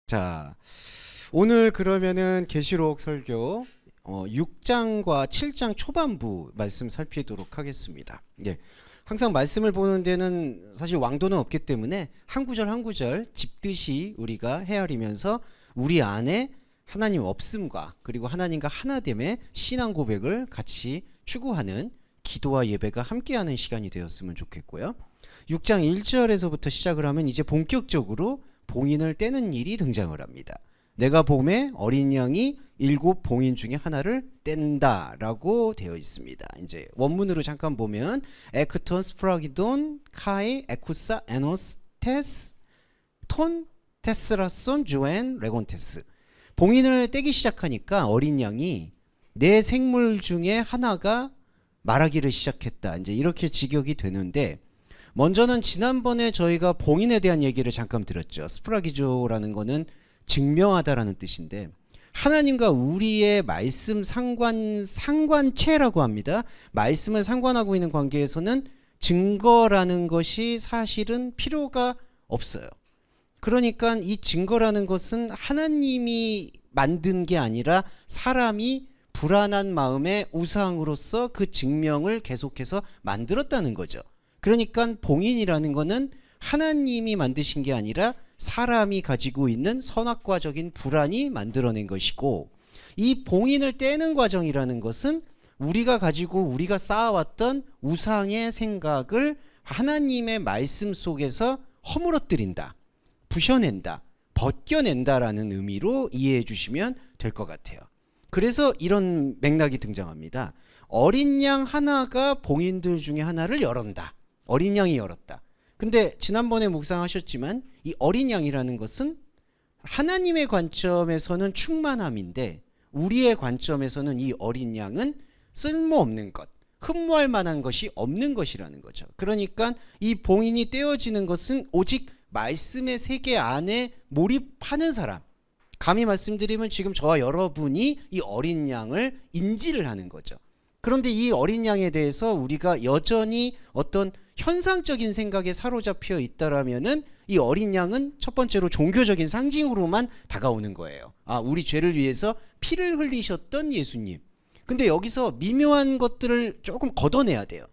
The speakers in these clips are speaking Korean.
자, 오늘 그러면은 계시록 설교 6장과 7장 초반부 말씀 살피도록 하겠습니다. 예. 항상 말씀을 보는 데는 사실 왕도는 없기 때문에 한 구절 한 구절 짚듯이 우리가 헤아리면서 우리 안에 하나님 없음과 그리고 하나님과 하나됨의 신앙 고백을 같이 추구하는 기도와 예배가 함께하는 시간이 되었으면 좋겠고요. 6장 1절에서부터 시작을 하면 이제 본격적으로 봉인을 떼는 일이 등장을 합니다. 내가 봄에 어린 양이 7 봉인 중에 하나를 뗀다 라고 되어 있습니다. 이제 원문으로 잠깐 보면 에크톤 스프라기돈 카이 에쿠사 에노스 테스 톤 테스라손 주엔 레곤테스. 봉인을 떼기 시작하니까 어린 양이 내 생물 중에 하나가 말하기를 시작했다. 이제 이렇게 직역이 되는데, 먼저는 지난번에 저희가 봉인에 대한 얘기를 잠깐 들었죠. 스프라기조라는 거는 증명하다라는 뜻인데, 하나님과 우리의 말씀 상관체라고 합니다. 말씀을 상관하고 있는 관계에서는 증거라는 것이 사실은 필요가 없어요. 그러니까 이 증거라는 것은 하나님이 만든 게 아니라 사람이 불안한 마음의 우상으로서 그 증명을 계속해서 만들었다는 거죠. 그러니까 봉인이라는 거는 하나님이 만드신 게 아니라 사람이 가지고 있는 선악과적인 불안이 만들어낸 것이고, 이 봉인을 떼는 과정이라는 것은 우리가 가지고 우리가 쌓아왔던 우상의 생각을 하나님의 말씀 속에서 허물어뜨린다, 부셔낸다, 벗겨낸다라는 의미로 이해해 주시면 될 것 같아요. 그래서 이런 맥락이 등장합니다. 어린 양 하나가 봉인들 중에 하나를 열었다. 어린 양이 열었다. 근데 지난번에 묵상하셨지만 이 어린 양이라는 것은 하나님의 관점에서는 충만함인데, 우리의 관점에서는 이 어린 양은 쓸모없는 것, 흠모할 만한 것이 없는 것이라는 거죠. 그러니까 이 봉인이 떼어지는 것은 오직 말씀의 세계 안에 몰입하는 사람, 감히 말씀드리면 지금 저와 여러분이 이 어린 양을 인지를 하는 거죠. 그런데 이 어린 양에 대해서 우리가 여전히 어떤 현상적인 생각에 사로잡혀 있다라면은 이 어린 양은 첫 번째로 종교적인 상징으로만 다가오는 거예요. 아, 우리 죄를 위해서 피를 흘리셨던 예수님. 근데 여기서 미묘한 것들을 조금 걷어내야 돼요.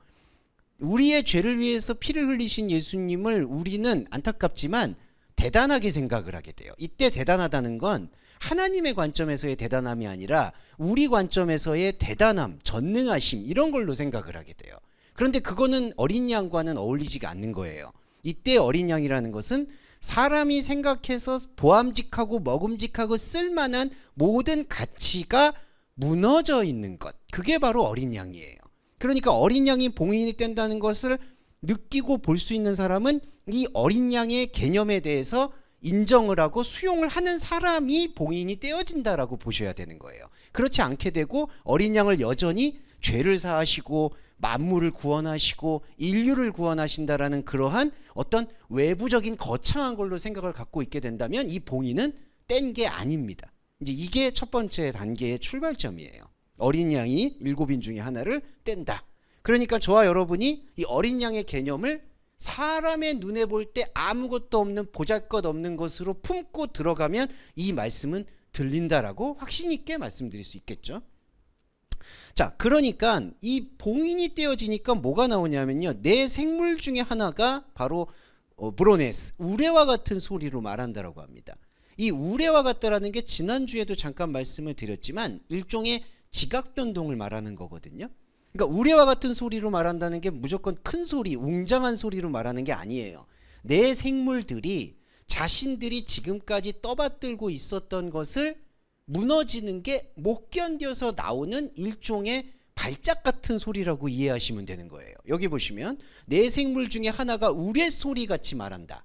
우리의 죄를 위해서 피를 흘리신 예수님을 우리는 안타깝지만 대단하게 생각을 하게 돼요. 이때 대단하다는 건 하나님의 관점에서의 대단함이 아니라 우리 관점에서의 대단함, 전능하심, 이런 걸로 생각을 하게 돼요. 그런데 그거는 어린 양과는 어울리지가 않는 거예요. 이때 어린 양이라는 것은 사람이 생각해서 보암직하고 먹음직하고 쓸만한 모든 가치가 무너져 있는 것, 그게 바로 어린 양이에요. 그러니까 어린 양이 봉인이 된다는 것을 느끼고 볼 수 있는 사람은 이 어린 양의 개념에 대해서 인정을 하고 수용을 하는 사람이 봉인이 떼어진다라고 보셔야 되는 거예요. 그렇지 않게 되고 어린 양을 여전히 죄를 사하시고 만물을 구원하시고 인류를 구원하신다라는 그러한 어떤 외부적인 거창한 걸로 생각을 갖고 있게 된다면 이 봉인은 뗀 게 아닙니다. 이제 이게 첫 번째 단계의 출발점이에요. 어린 양이 7인 중에 하나를 뗀다. 그러니까 저와 여러분이 이 어린 양의 개념을 사람의 눈에 볼 때 아무것도 없는, 보잘것없는 것으로 품고 들어가면 이 말씀은 들린다라고 확신 있게 말씀드릴 수 있겠죠. 자, 그러니까 이 봉인이 떼어지니까 뭐가 나오냐면요, 내 생물 중에 하나가 바로 브로네스, 우레와 같은 소리로 말한다라고 합니다. 이 우레와 같다라는 게 지난주에도 잠깐 말씀을 드렸지만 일종의 지각 변동을 말하는 거거든요. 그러니까 우레와 같은 소리로 말한다는 게 무조건 큰 소리, 웅장한 소리로 말하는 게 아니에요. 내 생물들이 자신들이 지금까지 떠받들고 있었던 것을 무너지는 게 못 견뎌서 나오는 일종의 발작 같은 소리라고 이해하시면 되는 거예요. 여기 보시면 내 생물 중에 하나가 우레소리 같이 말한다.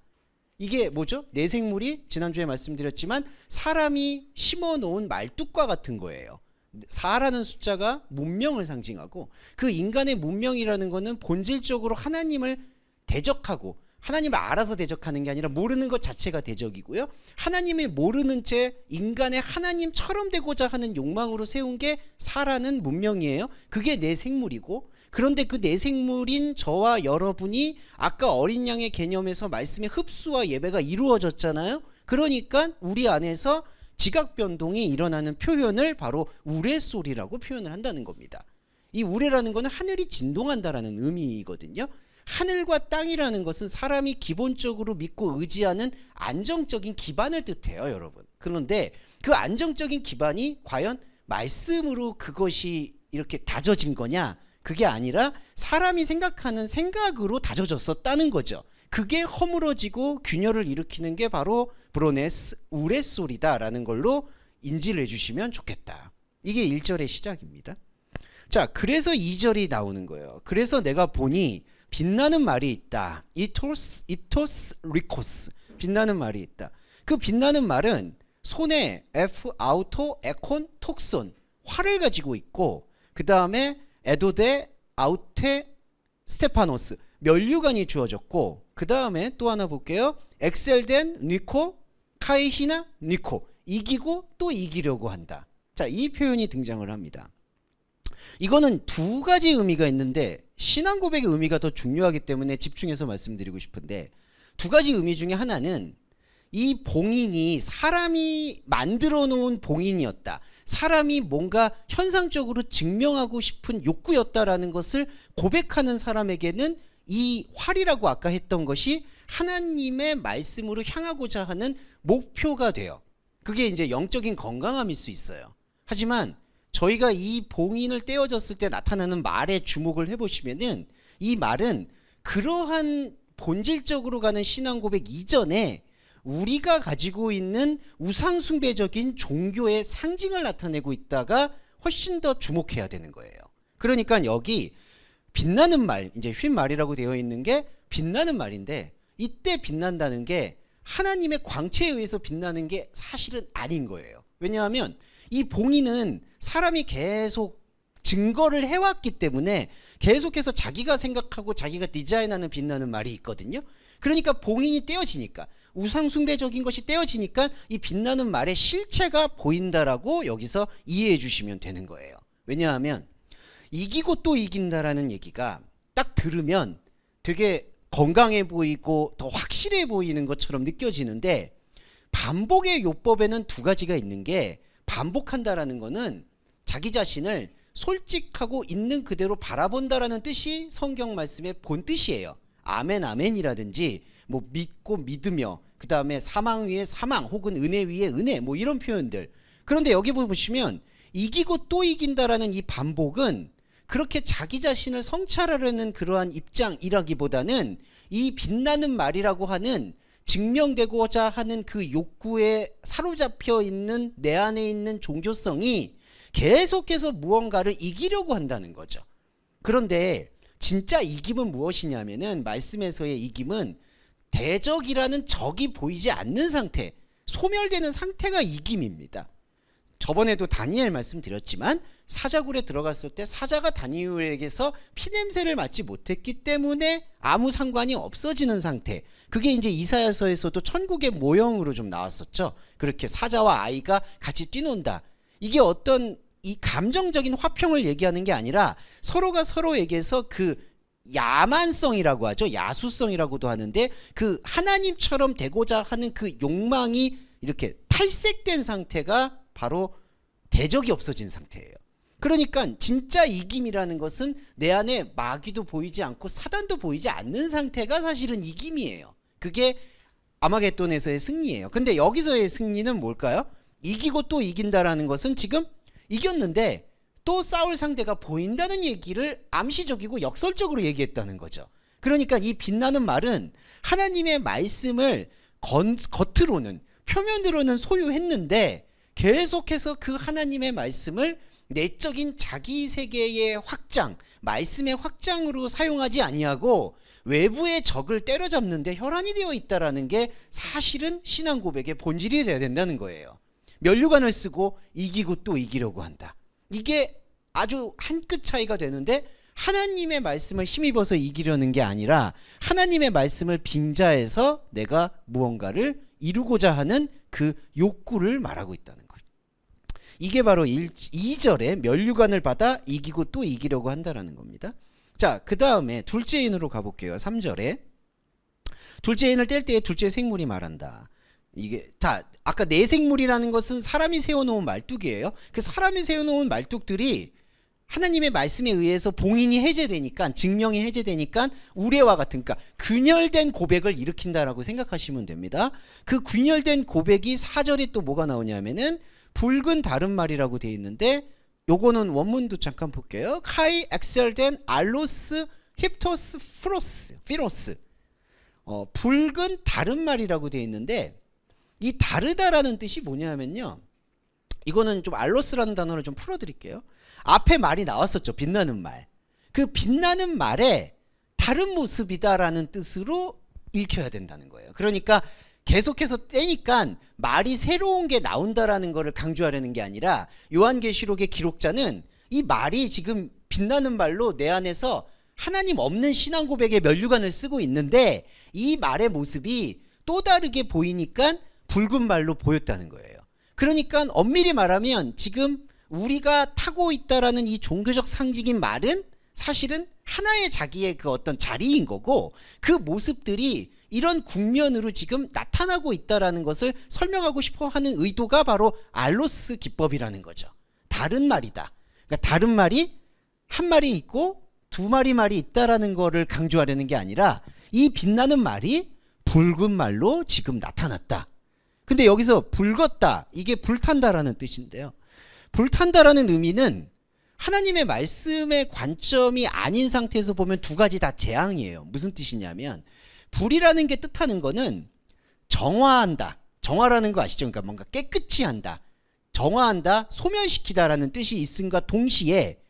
이게 뭐죠? 내 생물이 지난주에 말씀드렸지만 사람이 심어놓은 말뚝과 같은 거예요. 4라는 숫자가 문명을 상징하고, 그 인간의 문명이라는 것은 본질적으로 하나님을 대적하고 하나님을 알아서 대적하는 게 아니라 모르는 것 자체가 대적이고요. 하나님을 모르는 채 인간의 하나님처럼 되고자 하는 욕망으로 세운 게 4라는 문명이에요. 그게 내 생물이고, 그런데 그 내 생물인 저와 여러분이 아까 어린 양의 개념에서 말씀의 흡수와 예배가 이루어졌잖아요. 그러니까 우리 안에서 지각 변동이 일어나는 표현을 바로 우레소리라고 표현을 한다는 겁니다. 이 우레라는 거는 하늘이 진동한다라는 의미거든요. 하늘과 땅이라는 것은 사람이 기본적으로 믿고 의지하는 안정적인 기반을 뜻해요, 여러분. 그런데 그 안정적인 기반이 과연 말씀으로 그것이 이렇게 다져진 거냐? 그게 아니라 사람이 생각하는 생각으로 다져졌었다는 거죠. 그게 허물어지고 균열을 일으키는 게 바로 브로네스 우레소리다라는 걸로 인지를 해주시면 좋겠다. 이게 1절의 시작입니다. 자, 그래서 2절이 나오는 거예요. 그래서 내가 보니 빛나는 말이 있다. 이토스 리코스. 빛나는 말이 있다. 그 빛나는 말은 손에 F 아우토 에콘 톡손 활을 가지고 있고, 그 다음에 에도데 아우테 스테파노스 면류관이 주어졌고, 그 다음에 또 하나 볼게요. 엑셀덴 니코 카이히나 니코 이기고 또 이기려고 한다. 자, 이 표현이 등장을 합니다. 이거는 두 가지 의미가 있는데 신앙 고백의 의미가 더 중요하기 때문에 집중해서 말씀드리고 싶은데, 두 가지 의미 중에 하나는 이 봉인이 사람이 만들어 놓은 봉인이었다. 사람이 뭔가 현상적으로 증명하고 싶은 욕구였다라는 것을 고백하는 사람에게는 이 활이라고 아까 했던 것이 하나님의 말씀으로 향하고자 하는 목표가 돼요. 그게 이제 영적인 건강함일 수 있어요. 하지만 저희가 이 봉인을 떼어졌을 때 나타나는 말에 주목을 해보시면은 이 말은 그러한 본질적으로 가는 신앙 고백 이전에 우리가 가지고 있는 우상숭배적인 종교의 상징을 나타내고 있다가 훨씬 더 주목해야 되는 거예요. 그러니까 여기 빛나는 말, 이제 휜 말이라고 되어 있는 게 빛나는 말인데, 이때 빛난다는 게 하나님의 광채에 의해서 빛나는 게 사실은 아닌 거예요. 왜냐하면 이 봉인은 사람이 계속 증거를 해왔기 때문에 계속해서 자기가 생각하고 자기가 디자인하는 빛나는 말이 있거든요. 그러니까 봉인이 떼어지니까, 우상숭배적인 것이 떼어지니까 이 빛나는 말의 실체가 보인다라고 여기서 이해해 주시면 되는 거예요. 왜냐하면 이기고 또 이긴다라는 얘기가 딱 들으면 되게 건강해 보이고 더 확실해 보이는 것처럼 느껴지는데, 반복의 요법에는 두 가지가 있는 게, 반복한다라는 거는 자기 자신을 솔직하고 있는 그대로 바라본다라는 뜻이 성경 말씀의 본 뜻이에요. 아멘 아멘이라든지 뭐 믿고 믿으며, 그 다음에 사망 위에 사망 혹은 은혜 위에 은혜, 뭐 이런 표현들. 그런데 여기 보시면 이기고 또 이긴다라는 이 반복은 그렇게 자기 자신을 성찰하려는 그러한 입장이라기보다는 이 빛나는 말이라고 하는 증명되고자 하는 그 욕구에 사로잡혀 있는 내 안에 있는 종교성이 계속해서 무언가를 이기려고 한다는 거죠. 그런데 진짜 이김은 무엇이냐면은, 말씀에서의 이김은 대적이라는 적이 보이지 않는 상태, 소멸되는 상태가 이김입니다. 저번에도 다니엘 말씀드렸지만 사자굴에 들어갔을 때 사자가 다니엘에게서 피냄새를 맡지 못했기 때문에 아무 상관이 없어지는 상태, 그게 이제 이사야서에서도 천국의 모형으로 좀 나왔었죠. 그렇게 사자와 아이가 같이 뛰논다. 이게 어떤 이 감정적인 화평을 얘기하는 게 아니라 서로가 서로에게서 그 야만성이라고 하죠. 야수성이라고도 하는데, 그 하나님처럼 되고자 하는 그 욕망이 이렇게 탈색된 상태가 바로 대적이 없어진 상태예요. 그러니까 진짜 이김이라는 것은 내 안에 마귀도 보이지 않고 사단도 보이지 않는 상태가 사실은 이김이에요. 그게 아마겟돈에서의 승리예요. 근데 여기서의 승리는 뭘까요? 이기고 또 이긴다라는 것은 지금 이겼는데 또 싸울 상대가 보인다는 얘기를 암시적이고 역설적으로 얘기했다는 거죠. 그러니까 이 빛나는 말은 하나님의 말씀을 겉으로는, 표면으로는 소유했는데 계속해서 그 하나님의 말씀을 내적인 자기 세계의 확장, 말씀의 확장으로 사용하지 아니하고 외부의 적을 때려잡는데 혈안이 되어 있다라는 게 사실은 신앙 고백의 본질이 되어야 된다는 거예요. 면류관을 쓰고 이기고 또 이기려고 한다. 이게 아주 한 끗 차이가 되는데, 하나님의 말씀을 힘입어서 이기려는 게 아니라 하나님의 말씀을 빙자해서 내가 무언가를 이루고자 하는 그 욕구를 말하고 있다는 거예요. 이게 바로 2절에 면류관을 받아 이기고 또 이기려고 한다라는 겁니다. 자, 그 다음에 둘째 인으로 가볼게요. 3절에 둘째 인을 뗄 때에 둘째 생물이 말한다. 이게 다 아까 내생물이라는 것은 사람이 세워놓은 말뚝이에요. 그 사람이 세워놓은 말뚝들이 하나님의 말씀에 의해서 봉인이 해제되니까, 증명이 해제되니까 우레와 같은, 그러니까 균열된 고백을 일으킨다라고 생각하시면 됩니다. 그 균열된 고백이 4절에 또 뭐가 나오냐면은 붉은 다른 말이라고 되어 있는데, 요거는 원문도 잠깐 볼게요. 카이 엑셀덴 알로스 힙토스 피로스. 붉은 다른 말이라고 되어 있는데, 이 다르다라는 뜻이 뭐냐면요, 이거는 좀 알로스라는 단어를 좀 풀어드릴게요. 앞에 말이 나왔었죠. 빛나는 말. 그 빛나는 말에 다른 모습이다라는 뜻으로 읽혀야 된다는 거예요. 그러니까 계속해서 떼니까 말이 새로운 게 나온다라는 거를 강조하려는 게 아니라, 요한계시록의 기록자는 이 말이 지금 빛나는 말로 내 안에서 하나님 없는 신앙 고백의 면류관을 쓰고 있는데, 이 말의 모습이 또 다르게 보이니까 붉은 말로 보였다는 거예요. 그러니까 엄밀히 말하면 지금 우리가 타고 있다라는 이 종교적 상징인 말은 사실은 하나의 자기의 그 어떤 자리인 거고, 그 모습들이 이런 국면으로 지금 나타나고 있다라는 것을 설명하고 싶어 하는 의도가 바로 알로스 기법이라는 거죠. 다른 말이다. 그러니까 다른 말이 한 마리 있고 두 마리 말이 있다라는 거를 강조하려는 게 아니라, 이 빛나는 말이 붉은 말로 지금 나타났다. 근데 여기서 붉었다, 이게 불탄다라는 뜻인데요. 불탄다라는 의미는 하나님의 말씀의 관점이 아닌 상태에서 보면 두 가지 다 재앙이에요. 무슨 뜻이냐면, 불이라는 게 뜻하는 거는 정화한다. 정화라는 거 아시죠? 그러니까 뭔가 깨끗이 한다, 정화한다, 소멸시키다라는 뜻이 있음과 동시에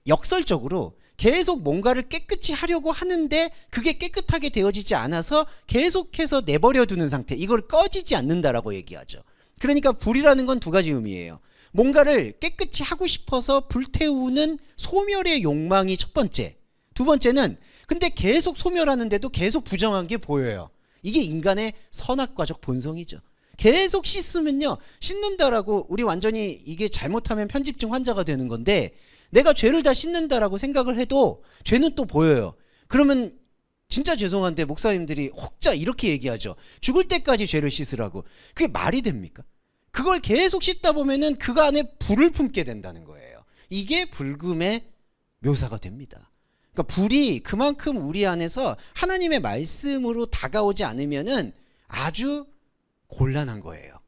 역설적으로 계속 뭔가를 깨끗이 하려고 하는데 그게 깨끗하게 되어지지 않아서 계속해서 내버려 두는 상태, 이걸 꺼지지 않는다라고 얘기하죠. 그러니까 불이라는 건 두 가지 의미예요. 뭔가를 깨끗이 하고 싶어서 불태우는 소멸의 욕망이 첫 번째. 두 번째는 근데 계속 소멸하는데도 계속 부정한 게 보여요. 이게 인간의 선악과적 본성이죠. 계속 씻으면요, 씻는다라고 우리 완전히 이게 잘못하면 편집증 환자가 되는 건데, 내가 죄를 다 씻는다라고 생각을 해도 죄는 또 보여요. 그러면 진짜 죄송한데 목사님들이 혹자 이렇게 얘기하죠. 죽을 때까지 죄를 씻으라고. 그게 말이 됩니까? 그걸 계속 씻다 보면은 그 안에 불을 품게 된다는 거예요. 이게 불금의 묘사가 됩니다. 그러니까 불이 그만큼 우리 안에서 하나님의 말씀으로 다가오지 않으면은 아주 곤란한 거예요.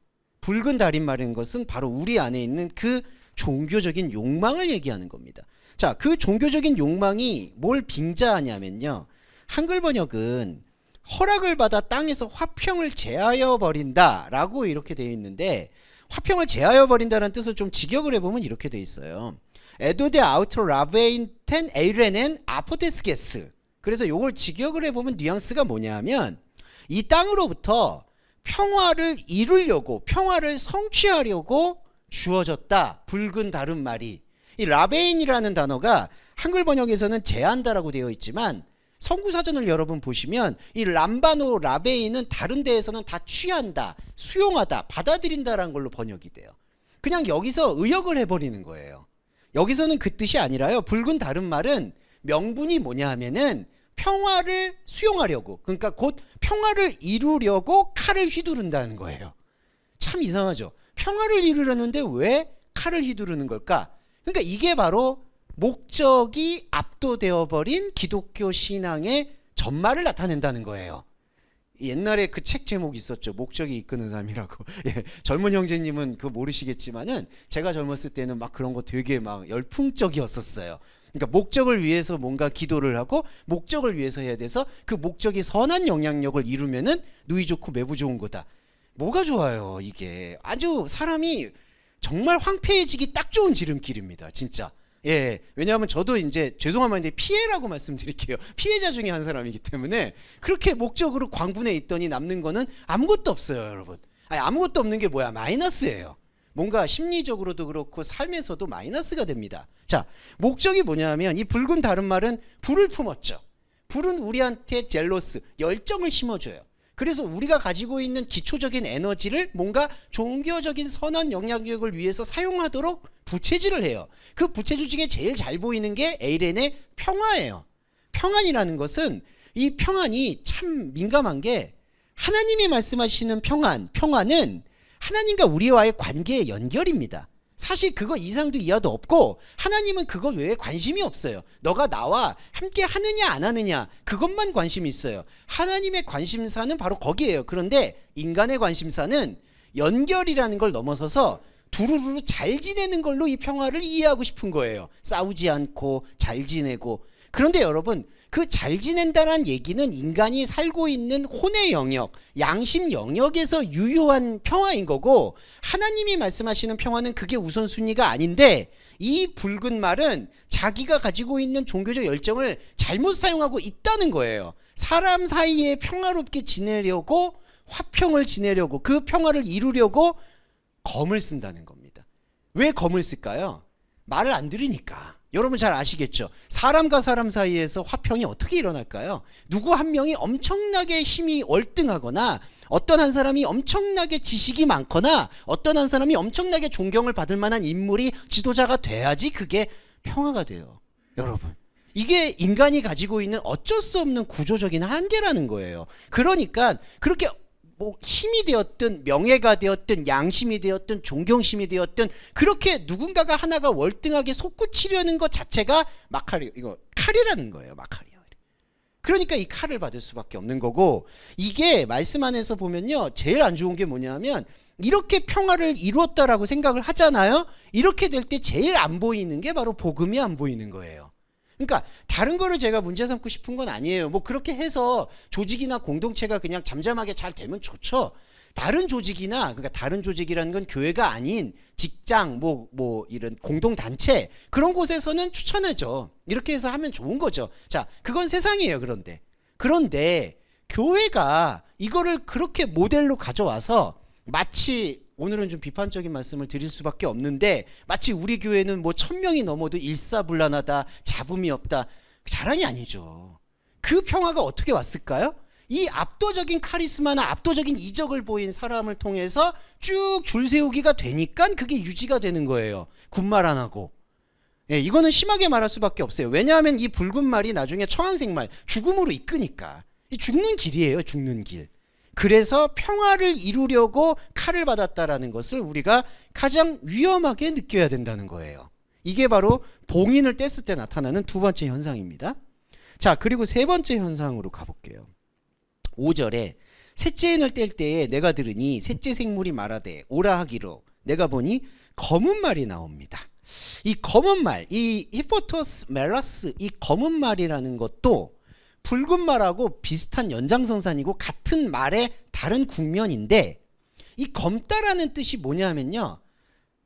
붉은 달인말인 것은 바로 우리 안에 있는 그 종교적인 욕망을 얘기하는 겁니다. 자, 그 종교적인 욕망이 뭘 빙자하냐면요, 한글 번역은 허락을 받아 땅에서 화평을 제하여 버린다 라고 이렇게 되어 있는데, 화평을 제하여 버린다는 뜻을 좀 직역을 해보면 이렇게 되어 있어요. 에도데 아우트로 라베인 텐 에이렌엔 아포테스게스. 그래서 이걸 직역을 해보면 뉘앙스가 뭐냐면, 이 땅으로부터 평화를 이루려고, 평화를 성취하려고 주어졌다, 붉은 다른 말이. 이 라베인이라는 단어가 한글 번역에서는 제한다라고 되어 있지만, 성구사전을 여러분 보시면 이 람바노 라베인은 다른 데에서는 다 취한다, 수용하다, 받아들인다라는 걸로 번역이 돼요. 그냥 여기서 의역을 해버리는 거예요. 여기서는 그 뜻이 아니라요, 붉은 다른 말은 명분이 뭐냐 하면은 평화를 수용하려고, 그러니까 곧 평화를 이루려고 칼을 휘두른다는 거예요. 참 이상하죠. 평화를 이루려는데 왜 칼을 휘두르는 걸까? 그러니까 이게 바로 목적이 압도되어 버린 기독교 신앙의 전말을 나타낸다는 거예요. 옛날에 그 책 제목이 있었죠. 목적이 이끄는 삶이라고. 예, 젊은 형제님은 그거 모르시겠지만은 제가 젊었을 때는 막 그런 거 되게 막 열풍적이었었어요. 그러니까 목적을 위해서 뭔가 기도를 하고 목적을 위해서 해야 돼서 그 목적이 선한 영향력을 이루면은 누이 좋고 매부 좋은 거다. 뭐가 좋아요, 이게. 아주 사람이 정말 황폐해지기 딱 좋은 지름길입니다, 진짜. 예, 왜냐하면 저도 이제 죄송한 말인데 피해라고 말씀드릴게요. 피해자 중에 한 사람이기 때문에 그렇게 목적으로 광분에 있더니 남는 거는 아무것도 없어요, 여러분. 아니, 아무것도 없는 게 뭐야? 마이너스예요. 뭔가 심리적으로도 그렇고 삶에서도 마이너스가 됩니다. 자, 목적이 뭐냐면 이 붉은 다른 말은 불을 품었죠. 불은 우리한테 젤로스, 열정을 심어줘요. 그래서 우리가 가지고 있는 기초적인 에너지를 뭔가 종교적인 선한 영향력을 위해서 사용하도록 부채질을 해요. 그 부채질 중에 제일 잘 보이는 게 에이렌의 평화예요. 평안이라는 것은, 이 평안이 참 민감한 게 하나님이 말씀하시는 평안은 하나님과 우리와의 관계의 연결입니다. 사실 그거 이상도 이하도 없고 하나님은 그거 외에 관심이 없어요. 너가 나와 함께 하느냐 안 하느냐 그것만 관심이 있어요. 하나님의 관심사는 바로 거기에요. 그런데 인간의 관심사는 연결이라는 걸 넘어서서 두루루루 잘 지내는 걸로 이 평화를 이해하고 싶은 거예요. 싸우지 않고 잘 지내고. 그런데 여러분, 그 잘 지낸다는 얘기는 인간이 살고 있는 혼의 영역, 양심 영역에서 유효한 평화인 거고, 하나님이 말씀하시는 평화는 그게 우선순위가 아닌데, 이 붉은 말은 자기가 가지고 있는 종교적 열정을 잘못 사용하고 있다는 거예요. 사람 사이에 평화롭게 지내려고, 화평을 지내려고, 그 평화를 이루려고 검을 쓴다는 겁니다. 왜 검을 쓸까요? 말을 안 들으니까. 여러분 잘 아시겠죠? 사람과 사람 사이에서 화평이 어떻게 일어날까요? 누구 한 명이 엄청나게 힘이 월등하거나, 어떤 한 사람이 엄청나게 지식이 많거나, 어떤 한 사람이 엄청나게 존경을 받을 만한 인물이 지도자가 돼야지 그게 평화가 돼요. 여러분, 이게 인간이 가지고 있는 어쩔 수 없는 구조적인 한계라는 거예요. 그러니까 그렇게 뭐 힘이 되었든 명예가 되었든 양심이 되었든 존경심이 되었든 그렇게 누군가가 하나가 월등하게 솟구치려는 것 자체가 마카리, 이거 칼이라는 거예요. 마카리오. 그러니까 이 칼을 받을 수밖에 없는 거고, 이게 말씀 안에서 보면요, 제일 안 좋은 게 뭐냐면 이렇게 평화를 이루었다라고 생각을 하잖아요. 이렇게 될 때 제일 안 보이는 게 바로 복음이 안 보이는 거예요. 그러니까 다른 거를 제가 문제 삼고 싶은 건 아니에요. 뭐 그렇게 해서 조직이나 공동체가 그냥 잠잠하게 잘 되면 좋죠. 다른 조직이나, 그러니까 다른 조직이라는 건 교회가 아닌 직장, 뭐 이런 공동단체, 그런 곳에서는 추천하죠. 이렇게 해서 하면 좋은 거죠. 자, 그건 세상이에요. 그런데 교회가 이거를 그렇게 모델로 가져와서 마치, 오늘은 좀 비판적인 말씀을 드릴 수밖에 없는데, 마치 우리 교회는 뭐 1000명이 넘어도 일사불란하다, 잡음이 없다. 자랑이 아니죠. 그 평화가 어떻게 왔을까요? 이 압도적인 카리스마나 압도적인 이적을 보인 사람을 통해서 쭉 줄 세우기가 되니까 그게 유지가 되는 거예요. 군말 안 하고. 예, 이거는 심하게 말할 수밖에 없어요. 왜냐하면 이 붉은 말이 나중에 청황색 말, 죽음으로 이끄니까. 이 죽는 길이에요. 죽는 길. 그래서 평화를 이루려고 칼을 받았다라는 것을 우리가 가장 위험하게 느껴야 된다는 거예요. 이게 바로 봉인을 뗐을 때 나타나는 두 번째 현상입니다. 자, 그리고 세 번째 현상으로 가볼게요. 5절에 셋째 인을 뗄 때에 내가 들으니 셋째 생물이 말하되 오라 하기로 내가 보니 검은 말이 나옵니다. 이 검은 말, 이 히포토스 멜라스, 이 검은 말이라는 것도 붉은 말하고 비슷한 연장선상이고 같은 말의 다른 국면인데, 이 검다라는 뜻이 뭐냐면요,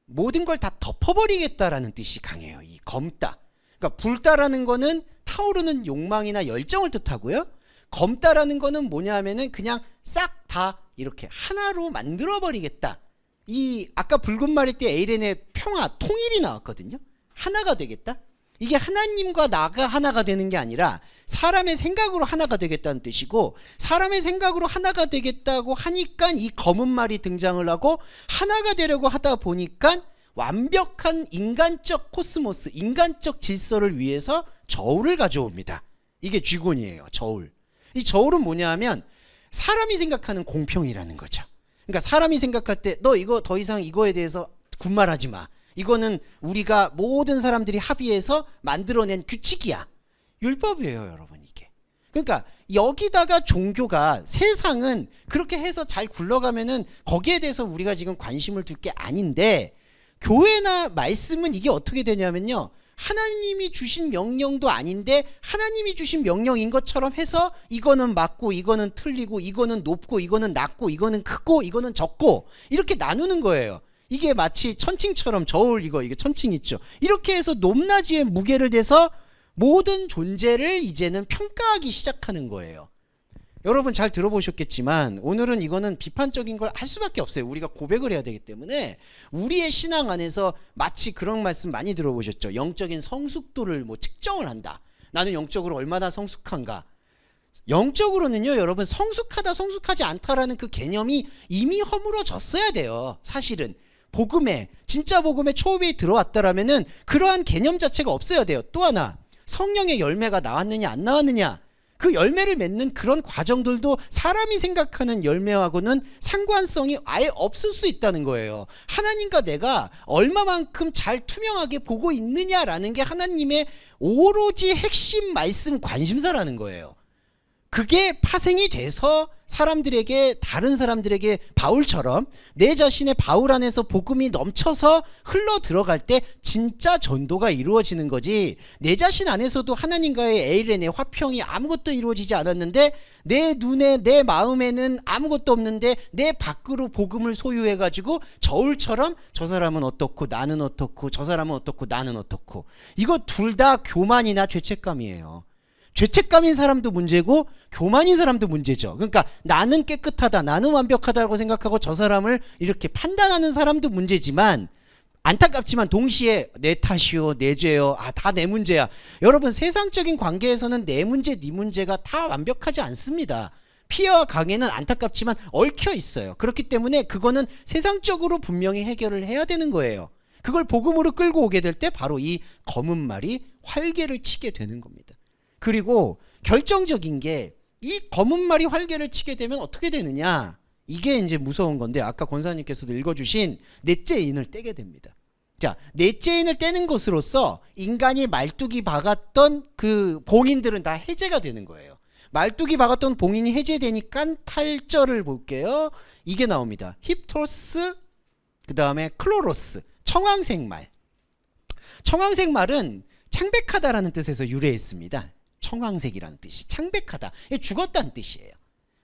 모든 걸 다 덮어버리겠다라는 뜻이 강해요. 이 검다. 그러니까 불다라는 거는 타오르는 욕망이나 열정을 뜻하고요, 검다라는 거는 뭐냐면은 그냥 싹 다 이렇게 하나로 만들어버리겠다. 이 아까 붉은 말일 때 에이렌의 평화, 통일이 나왔거든요. 하나가 되겠다. 이게 하나님과 나가 하나가 되는 게 아니라 사람의 생각으로 하나가 되겠다는 뜻이고, 사람의 생각으로 하나가 되겠다고 하니까 이 검은 말이 등장을 하고, 하나가 되려고 하다 보니까 완벽한 인간적 코스모스, 인간적 질서를 위해서 저울을 가져옵니다. 이게 쥐곤이에요. 저울. 이 저울은 뭐냐 하면 사람이 생각하는 공평이라는 거죠. 그러니까 사람이 생각할 때 너 이거 더 이상 이거에 대해서 군말하지 마. 이거는 우리가 모든 사람들이 합의해서 만들어낸 규칙이야. 율법이에요, 여러분, 이게. 그러니까 여기다가 종교가, 세상은 그렇게 해서 잘 굴러가면은 거기에 대해서 우리가 지금 관심을 둘 게 아닌데, 교회나 말씀은 이게 어떻게 되냐면요, 하나님이 주신 명령도 아닌데 하나님이 주신 명령인 것처럼 해서 이거는 맞고 이거는 틀리고 이거는 높고 이거는 낮고 이거는 크고 이거는 적고 이렇게 나누는 거예요. 이게 마치 천칭처럼, 저울 이게 천칭 있죠. 이렇게 해서 높낮이의 무게를 대서 모든 존재를 이제는 평가하기 시작하는 거예요. 여러분 잘 들어보셨겠지만 오늘은 이거는 비판적인 걸 할 수밖에 없어요. 우리가 고백을 해야 되기 때문에. 우리의 신앙 안에서 마치 그런 말씀 많이 들어보셨죠. 영적인 성숙도를 뭐 측정을 한다. 나는 영적으로 얼마나 성숙한가. 영적으로는요, 여러분, 성숙하다 성숙하지 않다라는 그 개념이 이미 허물어졌어야 돼요. 사실은 복음에, 진짜 복음에 초입에 들어왔다라면은 그러한 개념 자체가 없어야 돼요. 또 하나, 성령의 열매가 나왔느냐 안 나왔느냐, 그 열매를 맺는 그런 과정들도 사람이 생각하는 열매하고는 상관성이 아예 없을 수 있다는 거예요. 하나님과 내가 얼마만큼 잘 투명하게 보고 있느냐라는 게 하나님의 오로지 핵심 말씀 관심사라는 거예요. 그게 파생이 돼서 사람들에게, 다른 사람들에게 바울처럼 내 자신의 바울 안에서 복음이 넘쳐서 흘러 들어갈 때 진짜 전도가 이루어지는 거지, 내 자신 안에서도 하나님과의 에이렌의 화평이 아무것도 이루어지지 않았는데 내 눈에, 내 마음에는 아무것도 없는데 내 밖으로 복음을 소유해가지고 저울처럼 저 사람은 어떻고 나는 어떻고 저 사람은 어떻고 나는 어떻고, 이거 둘 다 교만이나 죄책감이에요. 죄책감인 사람도 문제고 교만인 사람도 문제죠. 그러니까 나는 깨끗하다, 나는 완벽하다고 생각하고 저 사람을 이렇게 판단하는 사람도 문제지만, 안타깝지만 동시에 내 탓이요, 내 죄요, 다 내 문제야. 여러분, 세상적인 관계에서는 내 문제, 네 문제가 다 완벽하지 않습니다. 피해와 강해는 안타깝지만 얽혀 있어요. 그렇기 때문에 그거는 세상적으로 분명히 해결을 해야 되는 거예요. 그걸 복음으로 끌고 오게 될 때 바로 이 검은 말이 활개를 치게 되는 겁니다. 그리고 결정적인 게, 이 검은 말이 활개를 치게 되면 어떻게 되느냐, 이게 이제 무서운 건데, 아까 권사님께서도 읽어주신 넷째 인을 떼게 됩니다. 자, 넷째 인을 떼는 것으로써 인간이 말뚝이 박았던 그 봉인들은 다 해제가 되는 거예요. 말뚝이 박았던 봉인이 해제되니까 8절을 볼게요. 이게 나옵니다. 힙토스, 그 다음에 클로로스, 청황색 말. 청황색 말은 창백하다라는 뜻에서 유래했습니다. 청황색이라는 뜻이 창백하다, 죽었다는 뜻이에요.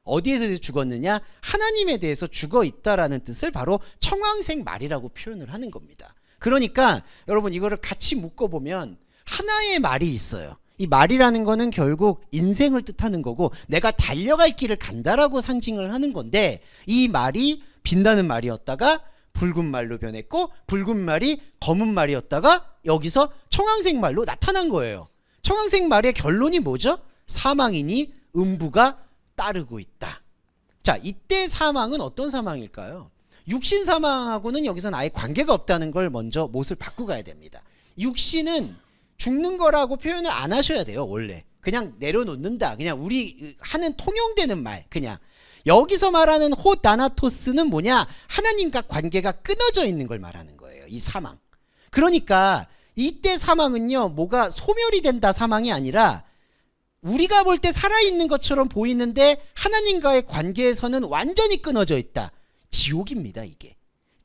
어디에서 죽었느냐, 하나님에 대해서 죽어 있다라는 뜻을 바로 청황색 말이라고 표현을 하는 겁니다. 그러니까 여러분, 이거를 같이 묶어보면 하나의 말이 있어요. 이 말이라는 거는 결국 인생을 뜻하는 거고 내가 달려갈 길을 간다라고 상징을 하는 건데, 이 말이 빛나는 말이었다가 붉은 말로 변했고, 붉은 말이 검은 말이었다가 여기서 청황색 말로 나타난 거예요. 청황색 말의 결론이 뭐죠? 사망이니 음부가 따르고 있다. 자, 이때 사망은 어떤 사망일까요? 육신 사망하고는 여기서는 아예 관계가 없다는 걸 먼저 못을 바꾸고 가야 됩니다. 육신은 죽는 거라고 표현을 안 하셔야 돼요. 원래 그냥 내려놓는다, 그냥 우리 하는 통용되는 말. 그냥 여기서 말하는 호다나토스는 뭐냐, 하나님과 관계가 끊어져 있는 걸 말하는 거예요, 이 사망. 그러니까 이때 사망은요, 뭐가 소멸이 된다 사망이 아니라 우리가 볼 때 살아있는 것처럼 보이는데 하나님과의 관계에서는 완전히 끊어져 있다. 지옥입니다. 이게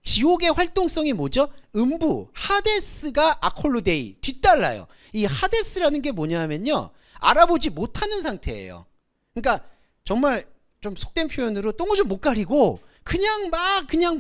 지옥의 활동성이 뭐죠? 음부, 하데스가 아콜루데이, 뒤따라요. 이 하데스라는 게 뭐냐면요, 알아보지 못하는 상태예요. 그러니까 정말 좀 속된 표현으로 똥오줌 못 가리고 그냥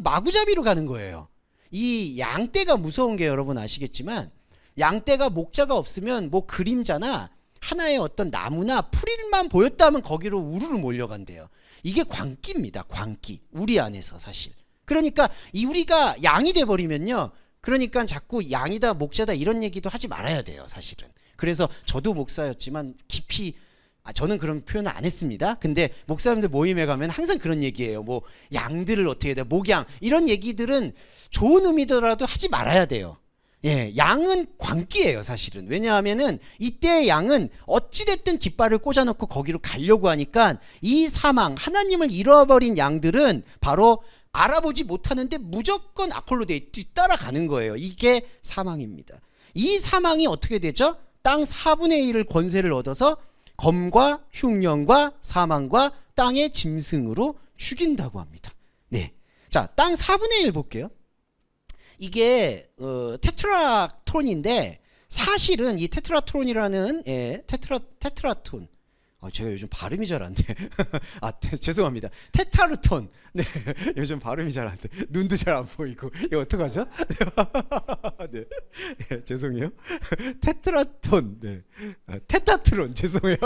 마구잡이로 가는 거예요. 이 양떼가 무서운 게 여러분 아시겠지만, 양떼가 목자가 없으면 뭐 그림자나 하나의 어떤 나무나 풀일만 보였다면 거기로 우르르 몰려간대요. 이게 광기입니다. 광기. 우리 안에서 사실. 그러니까 이 우리가 양이 돼버리면요, 그러니까 자꾸 양이다 목자다 이런 얘기도 하지 말아야 돼요, 사실은. 그래서 저도 목사였지만 깊이 저는 그런 표현을 안 했습니다. 근데 목사님들 모임에 가면 항상 그런 얘기예요. 뭐 양들을 어떻게 해야 돼, 목양, 이런 얘기들은 좋은 의미더라도 하지 말아야 돼요. 예, 양은 광기예요, 사실은. 왜냐하면은 이때의 양은 어찌됐든 깃발을 꽂아놓고 거기로 가려고 하니까, 이 사망, 하나님을 잃어버린 양들은 바로 알아보지 못하는데 무조건 아콜로데이 뒤따라가는 거예요. 이게 사망입니다. 이 사망이 어떻게 되죠? 땅 4분의 1을 권세를 얻어서 검과 흉년과 사망과 땅의 짐승으로 죽인다고 합니다. 네, 자, 땅 4분의 1 볼게요. 이게 테트라톤인데, 사실은 이 테트라톤이라는 테트라톤, 제가 요즘 발음이 잘 안 돼. 죄송합니다. 테타르톤. 네, 요즘 발음이 잘 안 돼. 눈도 잘 안 보이고. 이거 어떡하죠? 네, 네, 죄송해요. 테트라톤. 네, 테타트론. 죄송해요.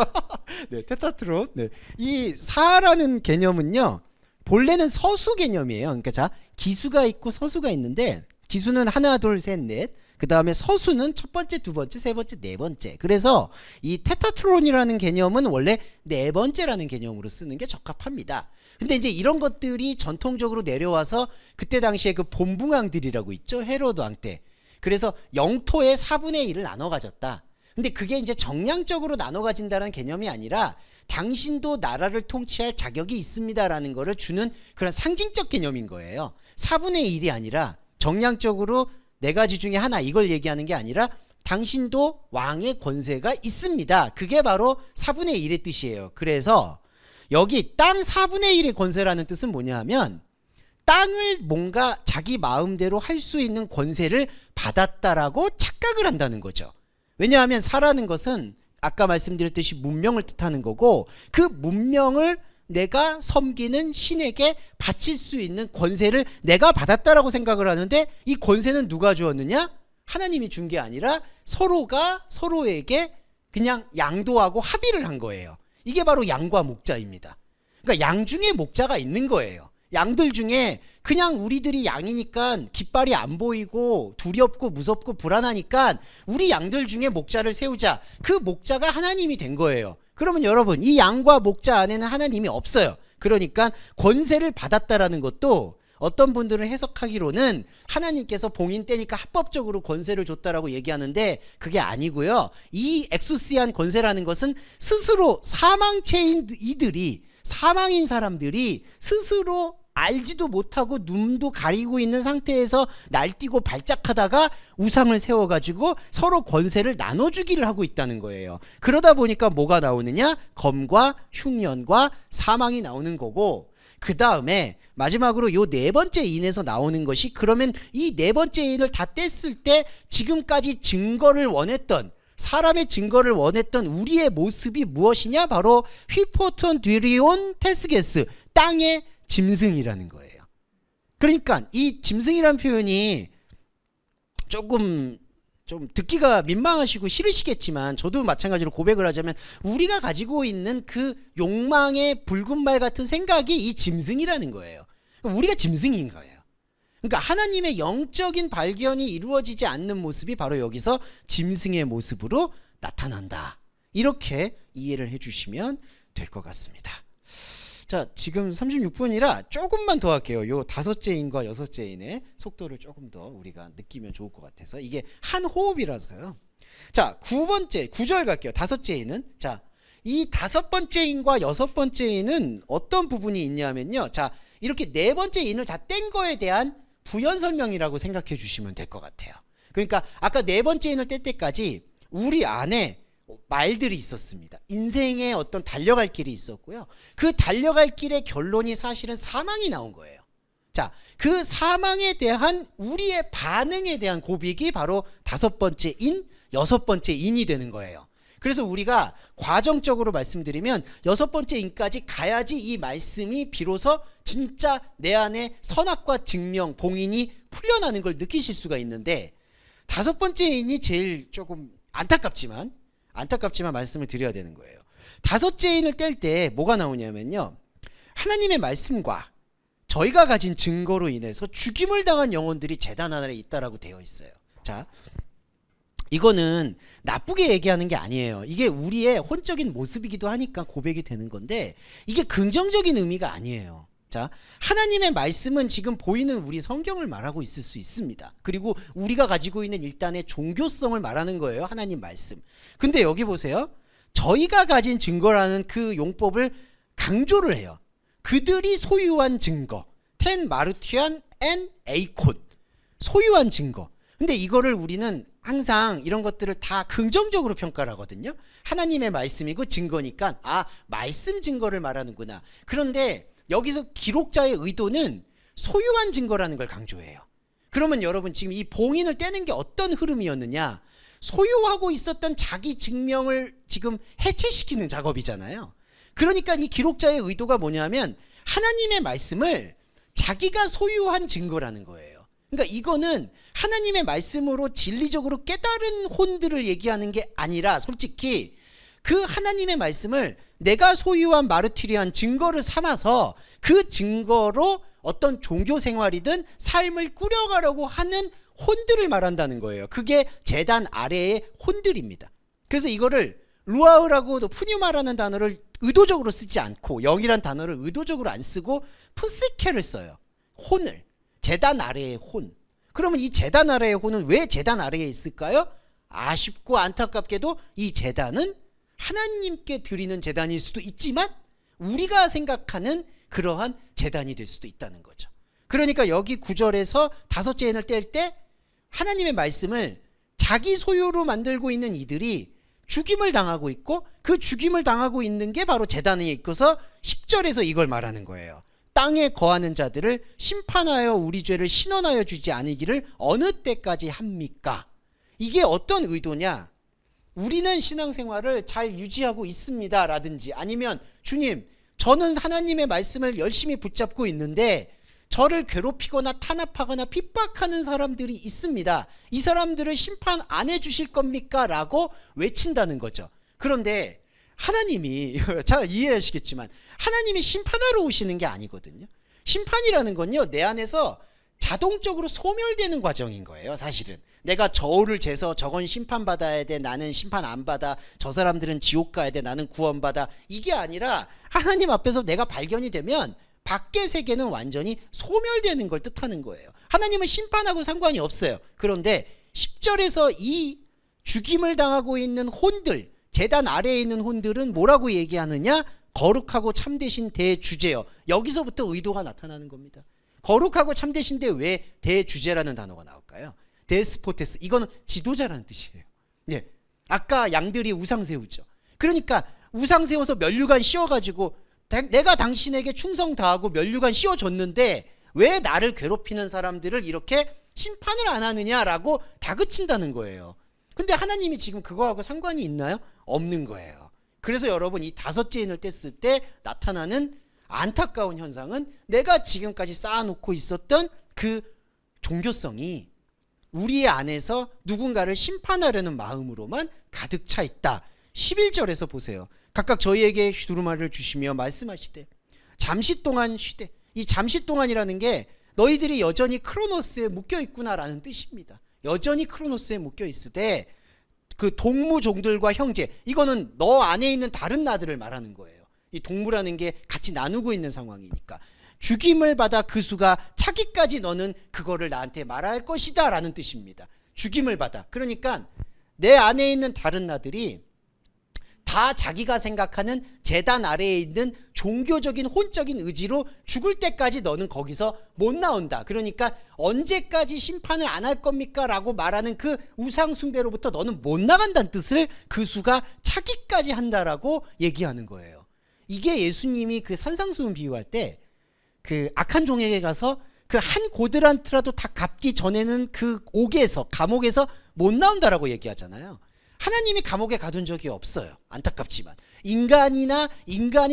네, 테타트론. 네, 이 사라는 개념은요, 본래는 서수 개념이에요. 그러니까 자, 기수가 있고 서수가 있는데, 기수는 하나, 둘, 셋, 넷. 그 다음에 서수는 첫 번째, 두 번째, 세 번째, 네 번째. 그래서 이 테타트론이라는 개념은 원래 네 번째라는 개념으로 쓰는 게 적합합니다. 근데 이제 이런 것들이 전통적으로 내려와서 그때 당시에 그 본붕왕들이라고 있죠, 헤로드 왕 때. 그래서 영토의 4분의 1을 나눠 가졌다. 근데 그게 이제 정량적으로 나눠 가진다는 개념이 아니라 당신도 나라를 통치할 자격이 있습니다라는 거를 주는 그런 상징적 개념인 거예요. 4분의 1이 아니라 정량적으로 네 가지 중에 하나 이걸 얘기하는 게 아니라 당신도 왕의 권세가 있습니다. 그게 바로 4분의 1의 뜻이에요. 그래서 여기 땅 4분의 1의 권세라는 뜻은 뭐냐 하면 땅을 뭔가 자기 마음대로 할 수 있는 권세를 받았다라고 착각을 한다는 거죠. 왜냐하면 사라는 것은 아까 말씀드렸듯이 문명을 뜻하는 거고 그 문명을 내가 섬기는 신에게 바칠 수 있는 권세를 내가 받았다라고 생각을 하는데 이 권세는 누가 주었느냐? 하나님이 준 게 아니라 서로가 서로에게 그냥 양도하고 합의를 한 거예요. 이게 바로 양과 목자입니다. 그러니까 양 중에 목자가 있는 거예요. 양들 중에 그냥 우리들이 양이니까 깃발이 안 보이고 두렵고 무섭고 불안하니까 우리 양들 중에 목자를 세우자. 그 목자가 하나님이 된 거예요. 그러면 여러분 이 양과 목자 안에는 하나님이 없어요. 그러니까 권세를 받았다라는 것도 어떤 분들은 해석하기로는 하나님께서 봉인 때니까 합법적으로 권세를 줬다라고 얘기하는데 그게 아니고요. 이 엑소시안 권세라는 것은 스스로 사망체인 이들이 사망인 사람들이 스스로 알지도 못하고 눈도 가리고 있는 상태에서 날뛰고 발작하다가 우상을 세워가지고 서로 권세를 나눠주기를 하고 있다는 거예요. 그러다 보니까 뭐가 나오느냐? 검과 흉년과 사망이 나오는 거고 그 다음에 마지막으로 요 네 번째 인에서 나오는 것이 그러면 이 네 번째 인을 다 뗐을 때 지금까지 증거를 원했던 사람의 증거를 원했던 우리의 모습이 무엇이냐? 바로 휘포톤 뒤리온 테스게스 땅의 짐승이라는 거예요. 그러니까 이 짐승이라는 표현이 조금 좀 듣기가 민망하시고 싫으시겠지만 저도 마찬가지로 고백을 하자면 우리가 가지고 있는 그 욕망의 붉은 말 같은 생각이 이 짐승이라는 거예요. 우리가 짐승인 거예요. 그러니까 하나님의 영적인 발견이 이루어지지 않는 모습이 바로 여기서 짐승의 모습으로 나타난다. 이렇게 이해를 해주시면 될 것 같습니다. 자, 지금 36분이라 조금만 더 할게요. 요 다섯째 인과 여섯째 인의 속도를 조금 더 우리가 느끼면 좋을 것 같아서 이게 한 호흡이라서요. 자, 9절 갈게요. 다섯째 인은 자, 이 다섯 번째 인과 여섯 번째 인은 어떤 부분이 있냐면요. 자, 이렇게 네 번째 인을 다 뗀 거에 대한 부연 설명이라고 생각해 주시면 될 것 같아요. 그러니까 아까 네 번째 인을 뗄 때까지 우리 안에 말들이 있었습니다. 인생의 어떤 달려갈 길이 있었고요. 그 달려갈 길의 결론이 사실은 사망이 나온 거예요. 자, 그 사망에 대한 우리의 반응에 대한 고백이 바로 다섯 번째 인, 여섯 번째 인이 되는 거예요. 그래서 우리가 과정적으로 말씀드리면 여섯 번째 인까지 가야지 이 말씀이 비로소 진짜 내 안에 선악과 증명, 봉인이 풀려나는 걸 느끼실 수가 있는데 다섯 번째 인이 제일 조금 안타깝지만 말씀을 드려야 되는 거예요. 다섯째 인을 뗄 때 뭐가 나오냐면요. 하나님의 말씀과 저희가 가진 증거로 인해서 죽임을 당한 영혼들이 제단 아래 있다라고 되어 있어요. 자, 이거는 나쁘게 얘기하는 게 아니에요. 이게 우리의 혼적인 모습이기도 하니까 고백이 되는 건데 이게 긍정적인 의미가 아니에요. 자, 하나님의 말씀은 지금 보이는 우리 성경을 말하고 있을 수 있습니다. 그리고 우리가 가지고 있는 일단의 종교성을 말하는 거예요. 하나님 말씀. 근데 여기 보세요. 저희가 가진 증거라는 그 용법을 강조를 해요. 그들이 소유한 증거. 텐 마르티안 앤 에이콘. 소유한 증거. 근데 이거를 우리는 항상 이런 것들을 다 긍정적으로 평가를 하거든요. 하나님의 말씀이고 증거니까 아, 말씀 증거를 말하는구나. 그런데 여기서 기록자의 의도는 소유한 증거라는 걸 강조해요. 그러면 여러분 지금 이 봉인을 떼는 게 어떤 흐름이었느냐? 소유하고 있었던 자기 증명을 지금 해체시키는 작업이잖아요. 그러니까 이 기록자의 의도가 뭐냐면 하나님의 말씀을 자기가 소유한 증거라는 거예요. 그러니까 이거는 하나님의 말씀으로 진리적으로 깨달은 혼들을 얘기하는 게 아니라 솔직히 그 하나님의 말씀을 내가 소유한 마르티리안 증거를 삼아서 그 증거로 어떤 종교 생활이든 삶을 꾸려가려고 하는 혼들을 말한다는 거예요. 그게 제단 아래의 혼들입니다. 그래서 이거를 루아흐라고 푸뉴마라는 단어를 의도적으로 쓰지 않고 영이란 단어를 의도적으로 안 쓰고 푸스케를 써요. 혼을. 제단 아래의 혼. 그러면 이 제단 아래의 혼은 왜 제단 아래에 있을까요? 아쉽고 안타깝게도 이 제단은 하나님께 드리는 제단일 수도 있지만 우리가 생각하는 그러한 제단이 될 수도 있다는 거죠. 그러니까 여기 9절에서 다섯째 인을 뗄 때 하나님의 말씀을 자기 소유로 만들고 있는 이들이 죽임을 당하고 있고, 그 죽임을 당하고 있는 게 바로 제단에 있고서 10절에서 이걸 말하는 거예요. 땅에 거하는 자들을 심판하여 우리 죄를 신원하여 주지 않으기를 어느 때까지 합니까? 이게 어떤 의도냐? 우리는 신앙생활을 잘 유지하고 있습니다 라든지, 아니면 주님 저는 하나님의 말씀을 열심히 붙잡고 있는데 저를 괴롭히거나 탄압하거나 핍박하는 사람들이 있습니다. 이 사람들을 심판 안 해주실 겁니까? 라고 외친다는 거죠. 그런데 하나님이 잘 이해하시겠지만 하나님이 심판하러 오시는 게 아니거든요. 심판이라는 건요, 내 안에서 자동적으로 소멸되는 과정인 거예요. 사실은 내가 저울을 재서 저건 심판받아야 돼, 나는 심판 안 받아, 저 사람들은 지옥 가야 돼, 나는 구원받아, 이게 아니라 하나님 앞에서 내가 발견이 되면 밖의 세계는 완전히 소멸되는 걸 뜻하는 거예요. 하나님은 심판하고 상관이 없어요. 그런데 10절에서 이 죽임을 당하고 있는 혼들, 제단 아래에 있는 혼들은 뭐라고 얘기하느냐? 거룩하고 참되신 대주제요. 여기서부터 의도가 나타나는 겁니다. 거룩하고 참되신데 왜 대주제라는 단어가 나올까요? 데스포테스, 이거는 지도자라는 뜻이에요. 네. 아까 양들이 우상 세우죠. 그러니까 우상 세워서 면류관 씌워가지고 내가 당신에게 충성 다하고 면류관 씌워줬는데 왜 나를 괴롭히는 사람들을 이렇게 심판을 안 하느냐라고 다그친다는 거예요. 근데 하나님이 지금 그거하고 상관이 있나요? 없는 거예요. 그래서 여러분, 이 다섯째 인을 뗐을 때 나타나는 안타까운 현상은 내가 지금까지 쌓아놓고 있었던 그 종교성이 우리 안에서 누군가를 심판하려는 마음으로만 가득 차 있다. 11절에서 보세요. 각각 저희에게 두루마리를 주시며 말씀하시되 잠시 동안 쉬되, 이 잠시 동안이라는 게 너희들이 여전히 크로노스에 묶여 있구나라는 뜻입니다. 여전히 크로노스에 묶여 있을 때 그 동무종들과 형제, 이거는 너 안에 있는 다른 나들을 말하는 거예요. 이 동무라는 게 같이 나누고 있는 상황이니까 죽임을 받아 그 수가 차기까지 너는 그거를 나한테 말할 것이다 라는 뜻입니다. 죽임을 받아. 그러니까 내 안에 있는 다른 나들이 다 자기가 생각하는 제단 아래에 있는 종교적인 혼적인 의지로 죽을 때까지 너는 거기서 못 나온다. 그러니까 언제까지 심판을 안 할 겁니까? 라고 말하는 그 우상 숭배로부터 너는 못 나간다는 뜻을 그 수가 차기까지 한다라고 얘기하는 거예요. 이게 예수님이 그 산상수훈 비유할 때 그 악한 종에게 가서 그 한 고드란트라도 다 갚기 전에는 그 옥에서, 감옥에서 못 나온다라고 얘기하잖아요. 하나님이 감옥에 가둔 적이 없어요. 안타깝지만 인간이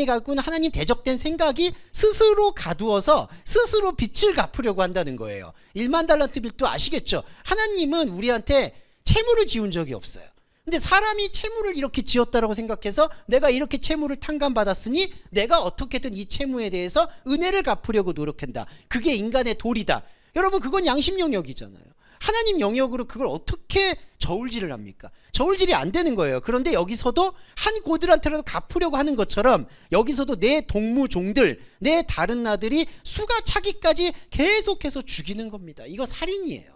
갖고 있는 하나님 대적된 생각이 스스로 가두어서 스스로 빚을 갚으려고 한다는 거예요. 1만 달란트 빚도 아시겠죠? 하나님은 우리한테 채무를 지운 적이 없어요. 근데 사람이 채무를 이렇게 지었다라고 생각해서 내가 이렇게 채무를 탕감받았으니 내가 어떻게든 이 채무에 대해서 은혜를 갚으려고 노력한다. 그게 인간의 도리다. 여러분, 그건 양심 영역이잖아요. 하나님 영역으로 그걸 어떻게 저울질을 합니까? 저울질이 안 되는 거예요. 그런데 여기서도 한 고들한테라도 갚으려고 하는 것처럼 여기서도 내 동무종들, 내 다른 나들이 수가 차기까지 계속해서 죽이는 겁니다. 이거 살인이에요.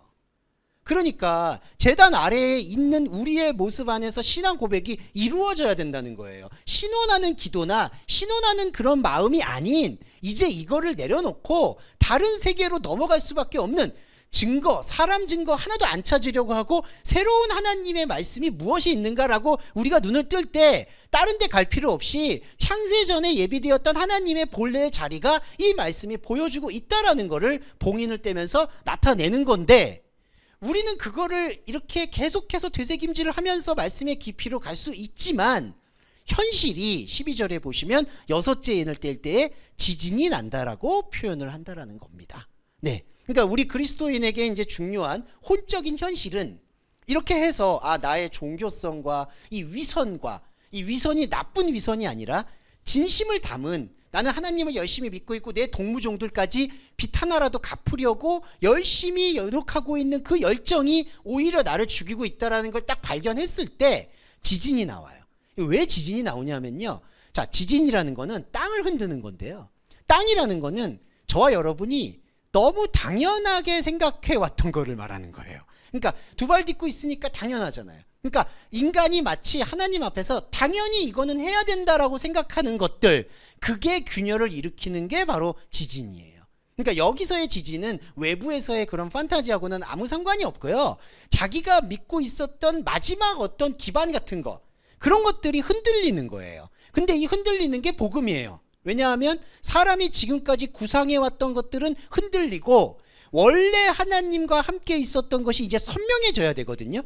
그러니까 제단 아래에 있는 우리의 모습 안에서 신앙 고백이 이루어져야 된다는 거예요. 신원하는 기도나 신원하는 그런 마음이 아닌, 이제 이거를 내려놓고 다른 세계로 넘어갈 수밖에 없는 증거, 사람 증거 하나도 안 찾으려고 하고 새로운 하나님의 말씀이 무엇이 있는가라고 우리가 눈을 뜰 때 다른 데 갈 필요 없이 창세전에 예비되었던 하나님의 본래의 자리가 이 말씀이 보여주고 있다라는 거를 봉인을 떼면서 나타내는 건데, 우리는 그거를 이렇게 계속해서 되새김질을 하면서 말씀의 깊이로 갈 수 있지만 현실이 12절에 보시면 여섯째 인을 뗄 때에 지진이 난다라고 표현을 한다라는 겁니다. 네. 그러니까 우리 그리스도인에게 이제 중요한 혼적인 현실은 이렇게 해서 나의 종교성과 이 위선과 이 위선이 나쁜 위선이 아니라 진심을 담은, 나는 하나님을 열심히 믿고 있고 내 동무종들까지 빚 하나라도 갚으려고 열심히 노력하고 있는 그 열정이 오히려 나를 죽이고 있다는 걸 딱 발견했을 때 지진이 나와요. 왜 지진이 나오냐면요, 자, 지진이라는 거는 땅을 흔드는 건데요, 땅이라는 거는 저와 여러분이 너무 당연하게 생각해 왔던 거를 말하는 거예요. 그러니까 두 발 딛고 있으니까 당연하잖아요. 그러니까 인간이 마치 하나님 앞에서 당연히 이거는 해야 된다라고 생각하는 것들, 그게 균열을 일으키는 게 바로 지진이에요. 그러니까 여기서의 지진은 외부에서의 그런 판타지하고는 아무 상관이 없고요. 자기가 믿고 있었던 마지막 어떤 기반 같은 거, 그런 것들이 흔들리는 거예요. 근데 이 흔들리는 게 복음이에요. 왜냐하면 사람이 지금까지 구상해왔던 것들은 흔들리고 원래 하나님과 함께 있었던 것이 이제 선명해져야 되거든요.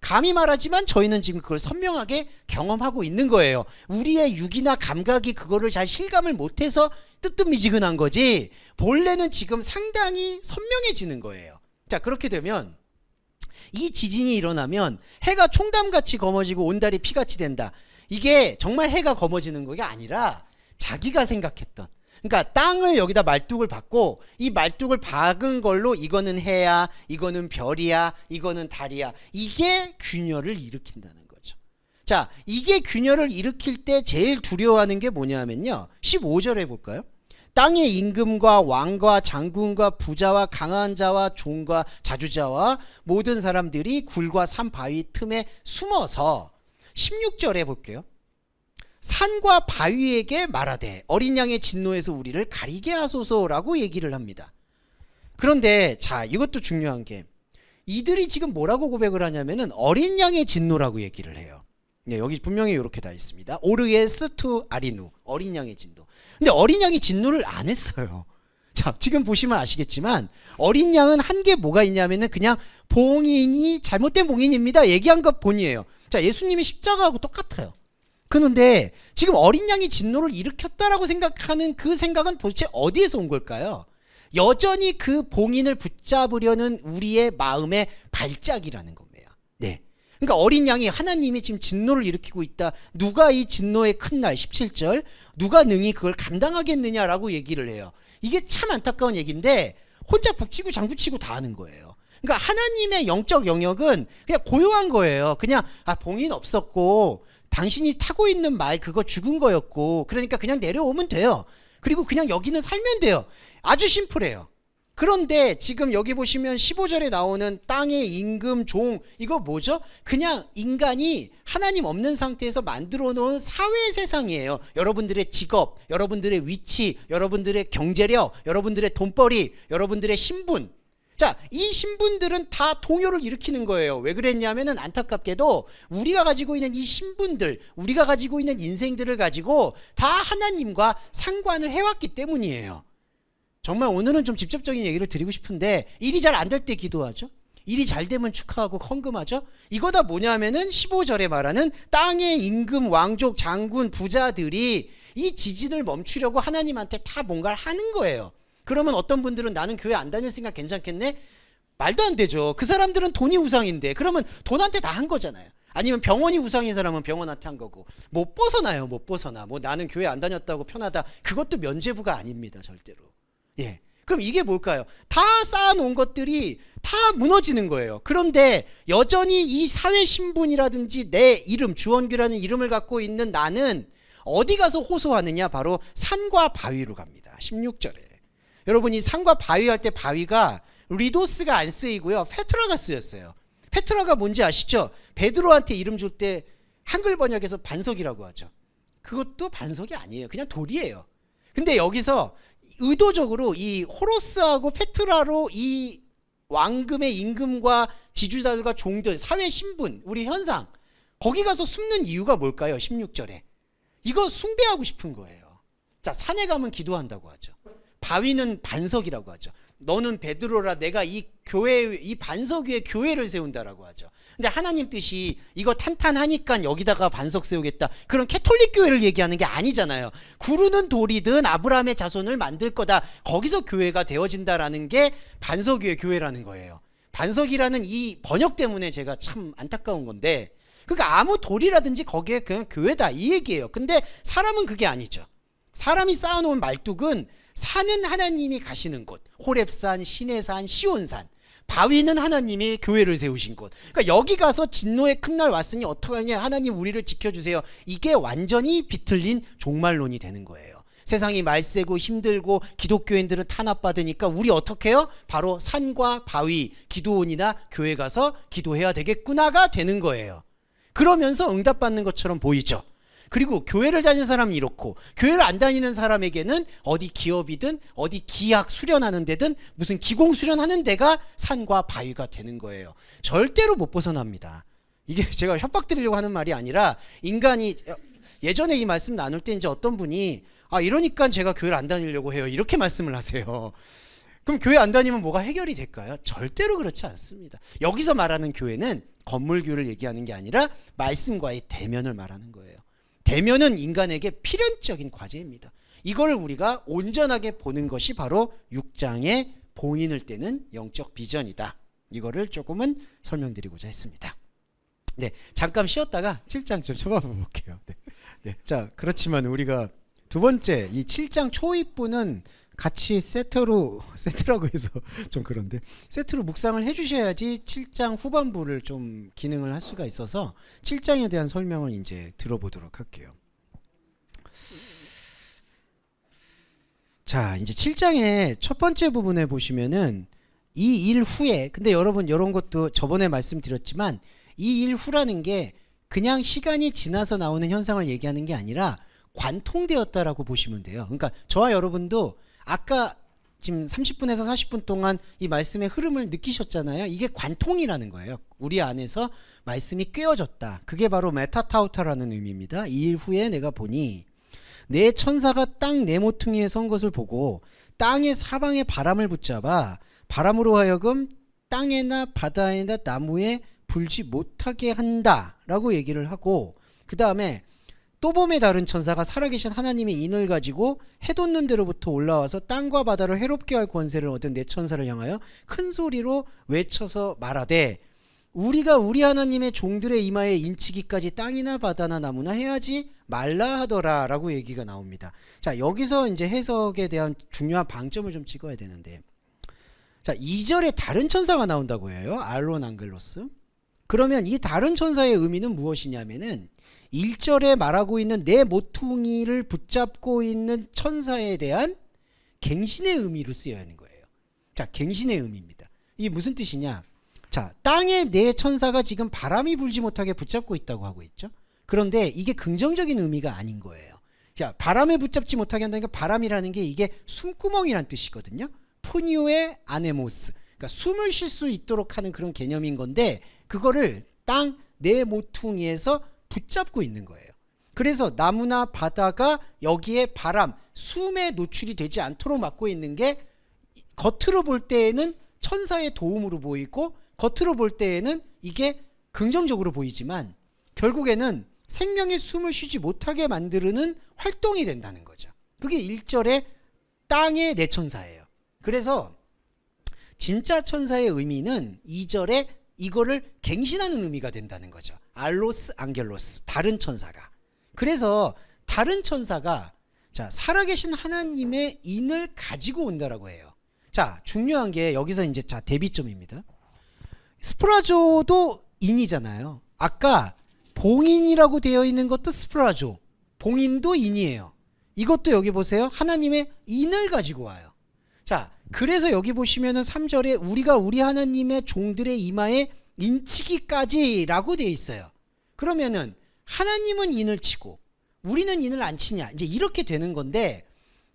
감히 말하지만 저희는 지금 그걸 선명하게 경험하고 있는 거예요. 우리의 육이나 감각이 그거를 잘 실감을 못해서 뜨뜻미지근한 거지, 본래는 지금 상당히 선명해지는 거예요. 자, 그렇게 되면 이 지진이 일어나면 해가 총담같이 검어지고 온달이 피같이 된다. 이게 정말 해가 검어지는 게 아니라 자기가 생각했던, 그러니까 땅을 여기다 말뚝을 박고 이 말뚝을 박은 걸로 이거는 해야, 이거는 별이야, 이거는 달이야, 이게 균열을 일으킨다는 거죠. 자, 이게 균열을 일으킬 때 제일 두려워하는 게 뭐냐면요, 15절에 볼까요? 땅의 임금과 왕과 장군과 부자와 강한 자와 종과 자주자와 모든 사람들이 굴과 산 바위 틈에 숨어서, 16절에 볼게요. 산과 바위에게 말하되 어린 양의 진노에서 우리를 가리게 하소서라고 얘기를 합니다. 그런데 자, 이것도 중요한 게 이들이 지금 뭐라고 고백을 하냐면은 어린 양의 진노라고 얘기를 해요. 네, 여기 분명히 이렇게 다 있습니다. 오르에스 투 아리누, 어린 양의 진노. 근데 어린 양이 진노를 안 했어요. 자, 지금 보시면 아시겠지만 어린 양은 한 게 뭐가 있냐면은 그냥 봉인이 잘못된 봉인입니다 얘기한 것 뿐이에요. 자, 예수님이 십자가하고 똑같아요. 그런데 지금 어린 양이 진노를 일으켰다라고 생각하는 그 생각은 도대체 어디에서 온 걸까요? 여전히 그 봉인을 붙잡으려는 우리의 마음의 발작이라는 겁니다. 네. 그러니까 어린 양이, 하나님이 지금 진노를 일으키고 있다. 누가 이 진노의 큰 날, 17절, 누가 능히 그걸 감당하겠느냐라고 얘기를 해요. 이게 참 안타까운 얘기인데 혼자 북치고 장구치고 다 하는 거예요. 그러니까 하나님의 영적 영역은 그냥 고요한 거예요. 그냥 봉인 없었고 당신이 타고 있는 말 그거 죽은 거였고, 그러니까 그냥 내려오면 돼요. 그리고 그냥 여기는 살면 돼요. 아주 심플해요. 그런데 지금 여기 보시면 15절에 나오는 땅의 임금, 종, 이거 뭐죠? 그냥 인간이 하나님 없는 상태에서 만들어 놓은 사회 세상이에요. 여러분들의 직업, 여러분들의 위치, 여러분들의 경제력, 여러분들의 돈벌이, 여러분들의 신분. 자, 이 신분들은 다 동요를 일으키는 거예요. 왜 그랬냐면은 안타깝게도 우리가 가지고 있는 이 신분들, 우리가 가지고 있는 인생들을 가지고 다 하나님과 상관을 해왔기 때문이에요. 정말 오늘은 좀 직접적인 얘기를 드리고 싶은데, 일이 잘 안 될 때 기도하죠. 일이 잘 되면 축하하고 헌금하죠. 이거 다 뭐냐면은 15절에 말하는 땅의 임금, 왕족, 장군, 부자들이 이 지진을 멈추려고 하나님한테 다 뭔가를 하는 거예요. 그러면 어떤 분들은 나는 교회 안 다녔으니까 괜찮겠네? 말도 안 되죠. 그 사람들은 돈이 우상인데 그러면 돈한테 다 한 거잖아요. 아니면 병원이 우상인 사람은 병원한테 한 거고. 못 벗어나요. 못 벗어나. 뭐 나는 교회 안 다녔다고 편하다, 그것도 면죄부가 아닙니다. 절대로. 예. 그럼 이게 뭘까요? 다 쌓아놓은 것들이 다 무너지는 거예요. 그런데 여전히 이 사회 신분이라든지 내 이름, 주원규라는 이름을 갖고 있는 나는 어디 가서 호소하느냐? 바로 산과 바위로 갑니다. 16절에. 여러분, 이 산과 바위 할 때 바위가 리도스가 안 쓰이고요, 페트라가 쓰였어요. 페트라가 뭔지 아시죠? 베드로한테 이름 줄 때 한글 번역에서 반석이라고 하죠. 그것도 반석이 아니에요. 그냥 돌이에요. 근데 여기서 의도적으로 이 호로스하고 페트라로 이 왕금의 임금과 지주들과 종들, 사회 신분, 우리 현상, 거기 가서 숨는 이유가 뭘까요? 16절에. 이거 숭배하고 싶은 거예요. 자, 산에 가면 기도한다고 하죠. 바위는 반석이라고 하죠. 너는 베드로라, 내가 이 교회, 이 반석 위에 교회를 세운다라고 하죠. 근데 하나님 뜻이 이거 탄탄하니까 여기다가 반석 세우겠다, 그런 캐톨릭 교회를 얘기하는 게 아니잖아요. 구르는 돌이든 아브라함의 자손을 만들 거다, 거기서 교회가 되어진다라는 게 반석 위의 교회라는 거예요. 반석이라는 이 번역 때문에 제가 참 안타까운 건데, 그러니까 아무 돌이라든지 거기에 그냥 교회다 이 얘기예요. 근데 사람은 그게 아니죠. 사람이 쌓아놓은 말뚝은 산은 하나님이 가시는 곳, 호렙산, 시내산, 시온산, 바위는 하나님이 교회를 세우신 곳. 그러니까 여기 가서 진노의 큰 날 왔으니 어떡하냐, 하나님 우리를 지켜주세요, 이게 완전히 비틀린 종말론이 되는 거예요. 세상이 말세고 힘들고 기독교인들은 탄압받으니까 우리 어떻게 해요? 바로 산과 바위, 기도원이나 교회 가서 기도해야 되겠구나가 되는 거예요. 그러면서 응답받는 것처럼 보이죠. 그리고 교회를 다니는 사람은 이렇고 교회를 안 다니는 사람에게는 어디 기업이든 어디 기약 수련하는 데든 무슨 기공 수련하는 데가 산과 바위가 되는 거예요. 절대로 못 벗어납니다. 이게 제가 협박 드리려고 하는 말이 아니라 인간이 예전에 이 말씀 나눌 때 이제 어떤 분이 이러니까 제가 교회를 안 다니려고 해요. 이렇게 말씀을 하세요. 그럼 교회 안 다니면 뭐가 해결이 될까요? 절대로 그렇지 않습니다. 여기서 말하는 교회는 건물교를 얘기하는 게 아니라 말씀과의 대면을 말하는 거예요. 대면은 인간에게 필연적인 과제입니다. 이걸 우리가 온전하게 보는 것이 바로 6장의 봉인을 떼는 영적 비전이다. 이거를 조금은 설명드리고자 했습니다. 네, 잠깐 쉬었다가 7장 좀 쳐봐 볼게요. 네. 자, 그렇지만 우리가 두 번째 이 7장 초입부는 같이 세트라고 해서 좀 그런데 세트로 묵상을 해주셔야지 7장 후반부를 좀 기능을 할 수가 있어서 7장에 대한 설명을 이제 들어보도록 할게요. 자, 이제 7장의 첫 번째 부분에 보시면은 이 일 후에, 근데 여러분 이런 것도 저번에 말씀드렸지만 이 일 후라는 게 그냥 시간이 지나서 나오는 현상을 얘기하는 게 아니라 관통되었다라고 보시면 돼요. 그러니까 저와 여러분도 아까 지금 30분에서 40분 동안 이 말씀의 흐름을 느끼셨잖아요. 이게 관통이라는 거예요. 우리 안에서 말씀이 꿰어졌다. 그게 바로 메타타우타라는 의미입니다. 이 일 후에 내가 보니 내 천사가 땅 네모퉁이에 선 것을 보고 땅의 사방에 바람을 붙잡아 바람으로 하여금 땅에나 바다에나 나무에 불지 못하게 한다라고 얘기를 하고, 그 다음에 또 봄에 다른 천사가 살아계신 하나님의 인을 가지고 해 돋는 데로부터 올라와서 땅과 바다를 해롭게 할 권세를 얻은 내 천사를 향하여 큰 소리로 외쳐서 말하되 우리가 우리 하나님의 종들의 이마에 인치기까지 땅이나 바다나 나무나 해하지 말라 하더라 라고 얘기가 나옵니다. 자, 여기서 이제 해석에 대한 중요한 방점을 좀 찍어야 되는데, 자, 2절에 다른 천사가 나온다고 해요. 알론 앙겔로스. 그러면 이 다른 천사의 의미는 무엇이냐면은 1절에 말하고 있는 내 모퉁이를 붙잡고 있는 천사에 대한 갱신의 의미로 쓰여야 하는 거예요. 자, 갱신의 의미입니다. 이게 무슨 뜻이냐? 자, 땅에 내 천사가 지금 바람이 불지 못하게 붙잡고 있다고 하고 있죠. 그런데 이게 긍정적인 의미가 아닌 거예요. 자, 바람에 붙잡지 못하게 한다는 게, 바람이라는 게 이게 숨구멍이란 뜻이거든요. 푸니오의 아네모스, 그러니까 숨을 쉴 수 있도록 하는 그런 개념인 건데, 그거를 땅 내 모퉁이에서 붙잡고 있는 거예요. 그래서 나무나 바다가 여기에 바람, 숨에 노출이 되지 않도록 막고 있는 게 겉으로 볼 때에는 천사의 도움으로 보이고 겉으로 볼 때에는 이게 긍정적으로 보이지만 결국에는 생명의 숨을 쉬지 못하게 만드는 활동이 된다는 거죠. 그게 1절의 땅의 내 천사예요. 그래서 진짜 천사의 의미는 2절에 이거를 갱신하는 의미가 된다는 거죠. 알로스 앙겔로스, 다른 천사가. 그래서 다른 천사가 자, 살아계신 하나님의 인을 가지고 온다라고 해요. 자, 중요한 게 여기서 이제 자, 대비점입니다. 스프라조도 인이잖아요. 아까 봉인이라고 되어 있는 것도 스프라조, 봉인도 인이에요. 이것도 여기 보세요. 하나님의 인을 가지고 와요. 자, 그래서 여기 보시면은 3절에 우리가 우리 하나님의 종들의 이마에 인치기까지 라고 되어 있어요. 그러면은 하나님은 인을 치고 우리는 인을 안 치냐, 이제 이렇게 되는 건데,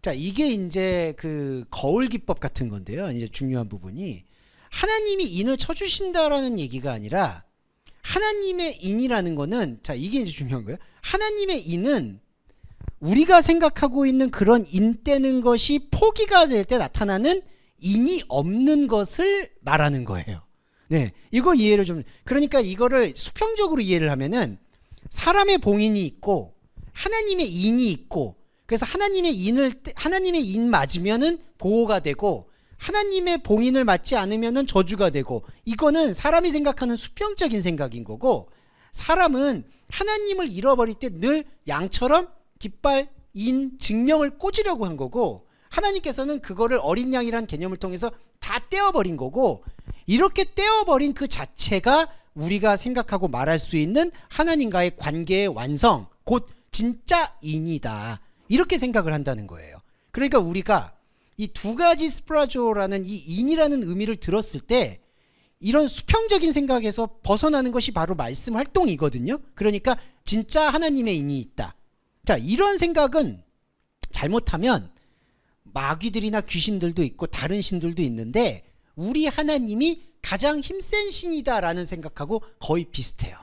자, 이게 이제 그 거울 기법 같은 건데요. 이제 중요한 부분이 하나님이 인을 쳐주신다라는 얘기가 아니라 하나님의 인이라는 거는, 자, 이게 이제 중요한 거예요. 하나님의 인은 우리가 생각하고 있는 그런 인 떼는 것이 포기가 될 때 나타나는 인이 없는 것을 말하는 거예요. 네, 이거 이해를 좀, 그러니까 이거를 수평적으로 이해를 하면은 사람의 봉인이 있고 하나님의 인이 있고, 그래서 하나님의 인 맞으면은 보호가 되고 하나님의 봉인을 맞지 않으면은 저주가 되고, 이거는 사람이 생각하는 수평적인 생각인 거고, 사람은 하나님을 잃어버릴 때 늘 양처럼 깃발, 인, 증명을 꽂으려고 한 거고, 하나님께서는 그거를 어린 양이라는 개념을 통해서 다 떼어버린 거고, 이렇게 떼어버린 그 자체가 우리가 생각하고 말할 수 있는 하나님과의 관계의 완성, 곧 진짜 인이다, 이렇게 생각을 한다는 거예요. 그러니까 우리가 이 두 가지 스프라조라는 이 인이라는 의미를 들었을 때 이런 수평적인 생각에서 벗어나는 것이 바로 말씀 활동이거든요. 그러니까 진짜 하나님의 인이 있다. 자, 이런 생각은 잘못하면 마귀들이나 귀신들도 있고 다른 신들도 있는데 우리 하나님이 가장 힘센 신이다라는 생각하고 거의 비슷해요.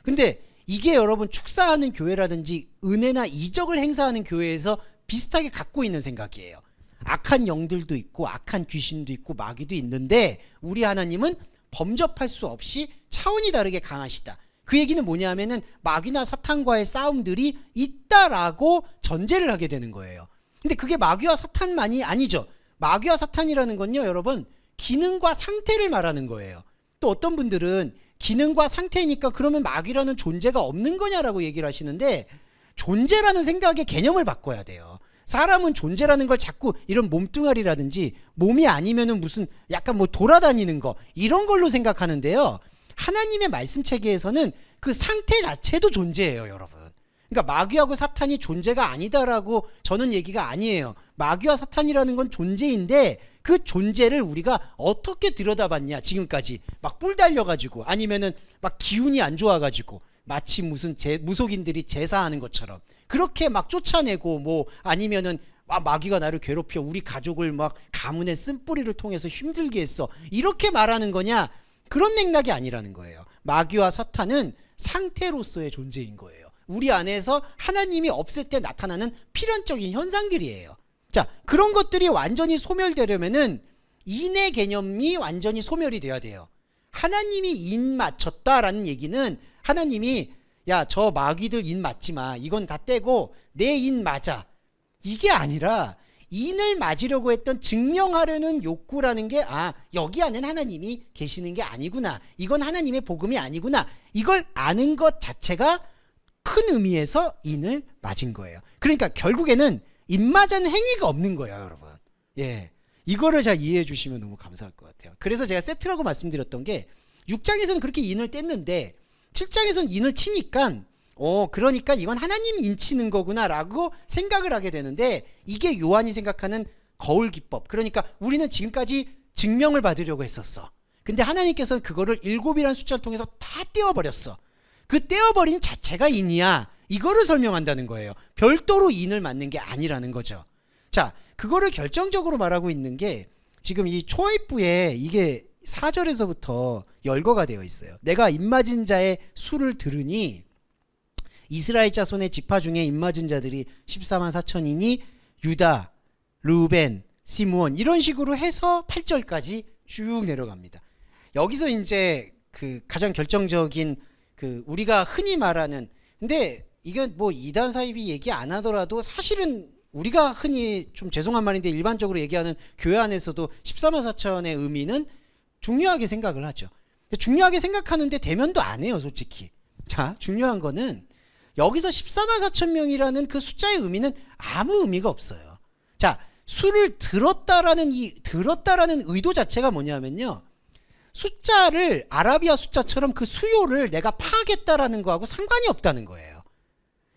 근데 이게 여러분 축사하는 교회라든지 은혜나 이적을 행사하는 교회에서 비슷하게 갖고 있는 생각이에요. 악한 영들도 있고 악한 귀신도 있고 마귀도 있는데 우리 하나님은 범접할 수 없이 차원이 다르게 강하시다. 그 얘기는 뭐냐면은 마귀나 사탄과의 싸움들이 있다라고 전제를 하게 되는 거예요. 근데 그게 마귀와 사탄만이 아니죠. 마귀와 사탄이라는 건요, 여러분, 기능과 상태를 말하는 거예요. 또 어떤 분들은 기능과 상태니까 그러면 마귀라는 존재가 없는 거냐라고 얘기를 하시는데 존재라는 생각의 개념을 바꿔야 돼요. 사람은 존재라는 걸 자꾸 이런 몸뚱아리라든지 몸이 아니면은 무슨 약간 뭐 돌아다니는 거 이런 걸로 생각하는데요. 하나님의 말씀 체계에서는 그 상태 자체도 존재예요, 여러분. 그러니까 마귀하고 사탄이 존재가 아니다라고 저는 얘기가 아니에요. 마귀와 사탄이라는 건 존재인데 그 존재를 우리가 어떻게 들여다봤냐, 지금까지 막 뿔 달려가지고 아니면은 막 기운이 안 좋아가지고 마치 무슨 무속인들이 제사하는 것처럼 그렇게 막 쫓아내고 뭐 아니면은 마귀가 나를 괴롭혀 우리 가족을 막 가문의 쓴뿌리를 통해서 힘들게 했어 이렇게 말하는 거냐, 그런 맥락이 아니라는 거예요. 마귀와 사탄은 상태로서의 존재인 거예요. 우리 안에서 하나님이 없을 때 나타나는 필연적인 현상들이에요. 자, 그런 것들이 완전히 소멸되려면은 인의 개념이 완전히 소멸이 돼야 돼요. 하나님이 인 맞췄다라는 얘기는 하나님이 야, 저 마귀들 인 맞지 마, 이건 다 떼고 내 인 맞아, 이게 아니라 인을 맞으려고 했던 증명하려는 욕구라는 게 여기 안에는 하나님이 계시는 게 아니구나, 이건 하나님의 복음이 아니구나, 이걸 아는 것 자체가 큰 의미에서 인을 맞은 거예요. 그러니까 결국에는 인 맞은 행위가 없는 거예요, 여러분. 예, 이거를 잘 이해해 주시면 너무 감사할 것 같아요. 그래서 제가 세트라고 말씀드렸던 게 6장에서는 그렇게 인을 뗐는데 7장에서는 인을 치니까 그러니까 이건 하나님이 인치는 거구나 라고 생각을 하게 되는데 이게 요한이 생각하는 거울 기법. 그러니까 우리는 지금까지 증명을 받으려고 했었어. 근데 하나님께서는 그거를 7이라는 숫자를 통해서 다 떼어버렸어. 그 떼어버린 자체가 인이야, 이거를 설명한다는 거예요. 별도로 인을 맞는 게 아니라는 거죠. 자, 그거를 결정적으로 말하고 있는 게 지금 이 초입부에 이게 4절에서부터 열거가 되어 있어요. 내가 입맞은 자의 수를 들으니 이스라엘 자손의 지파 중에 입맞은 자들이 14만 4천이니 유다, 르우벤, 시므온, 이런 식으로 해서 8절까지 쭉 내려갑니다. 여기서 이제 그 가장 결정적인 그 우리가 흔히 말하는, 근데 이건 뭐 이단 사이비 얘기 안 하더라도 사실은 우리가 흔히, 좀 죄송한 말인데 일반적으로 얘기하는 교회 안에서도 14만 4천의 의미는 중요하게 생각을 하죠. 중요하게 생각하는데 대면도 안 해요, 솔직히. 자, 중요한 거는 여기서 14만 4천 명이라는 그 숫자의 의미는 아무 의미가 없어요. 자, 수를 들었다라는 들었다라는 의도 자체가 뭐냐면요, 숫자를 아라비아 숫자처럼 그 수요를 내가 파악했다라는 거하고 상관이 없다는 거예요.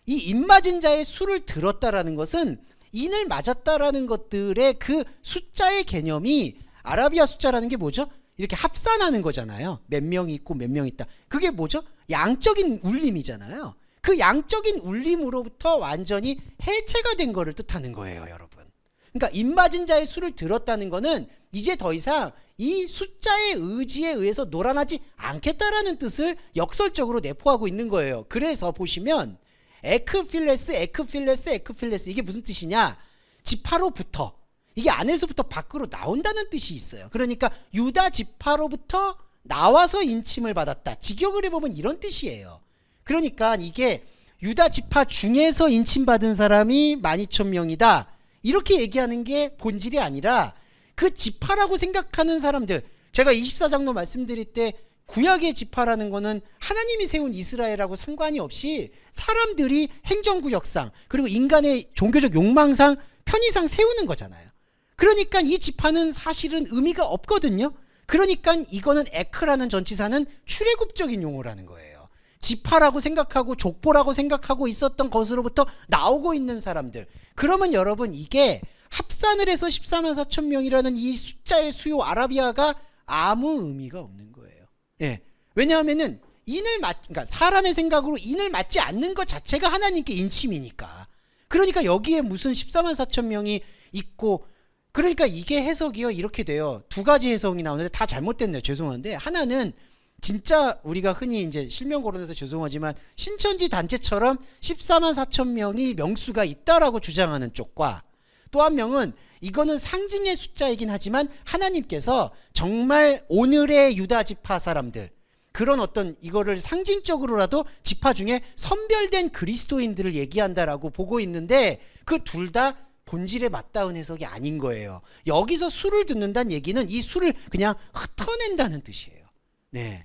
이 입맞은 자의 수를 들었다라는 것은 인을 맞았다라는 것들의 그 숫자의 개념이, 아라비아 숫자라는 게 뭐죠? 이렇게 합산하는 거잖아요. 몇 명이 있고 몇 명이 있다. 그게 뭐죠? 양적인 울림이잖아요. 그 양적인 울림으로부터 완전히 해체가 된 거를 뜻하는 거예요, 여러분. 그러니까 입맞은 자의 수를 들었다는 거는 이제 더 이상 이 숫자의 의지에 의해서 놀아나지 않겠다라는 뜻을 역설적으로 내포하고 있는 거예요. 그래서 보시면 에크필레스, 에크필레스, 에크필레스, 이게 무슨 뜻이냐? 지파로부터, 이게 안에서부터 밖으로 나온다는 뜻이 있어요. 그러니까 유다 지파로부터 나와서 인침을 받았다, 직역을 해보면 이런 뜻이에요. 그러니까 이게 유다 지파 중에서 인침받은 사람이 12,000명이다 이렇게 얘기하는 게 본질이 아니라 그 지파라고 생각하는 사람들, 제가 24장로 말씀드릴 때 구약의 지파라는 거는 하나님이 세운 이스라엘하고 상관이 없이 사람들이 행정구역상 그리고 인간의 종교적 욕망상 편의상 세우는 거잖아요. 그러니까 이 지파는 사실은 의미가 없거든요. 그러니까 이거는 에크라는 전치사는 출애굽적인 용어라는 거예요. 지파라고 생각하고 족보라고 생각하고 있었던 것으로부터 나오고 있는 사람들. 그러면 여러분, 이게 합산을 해서 14만 4천 명이라는 이 숫자의 수요, 아라비아가 아무 의미가 없는 거예요. 예. 왜냐하면은 그러니까 사람의 생각으로 인을 맞지 않는 것 자체가 하나님께 인침이니까. 그러니까 여기에 무슨 14만 4천 명이 있고, 그러니까 이게 해석이요 이렇게 돼요. 두 가지 해석이 나오는데 다 잘못됐네요. 죄송한데 하나는 진짜 우리가 흔히 이제 실명 거론해서 죄송하지만 신천지 단체처럼 14만 4천 명이 명수가 있다라고 주장하는 쪽과, 또 한 명은 이거는 상징의 숫자이긴 하지만 하나님께서 정말 오늘의 유다 지파 사람들, 그런 어떤 이거를 상징적으로라도 지파 중에 선별된 그리스도인들을 얘기한다라고 보고 있는데, 그 둘 다 본질에 맞닿은 해석이 아닌 거예요. 여기서 수를 듣는다는 얘기는 이 수를 그냥 흩어낸다는 뜻이에요. 네.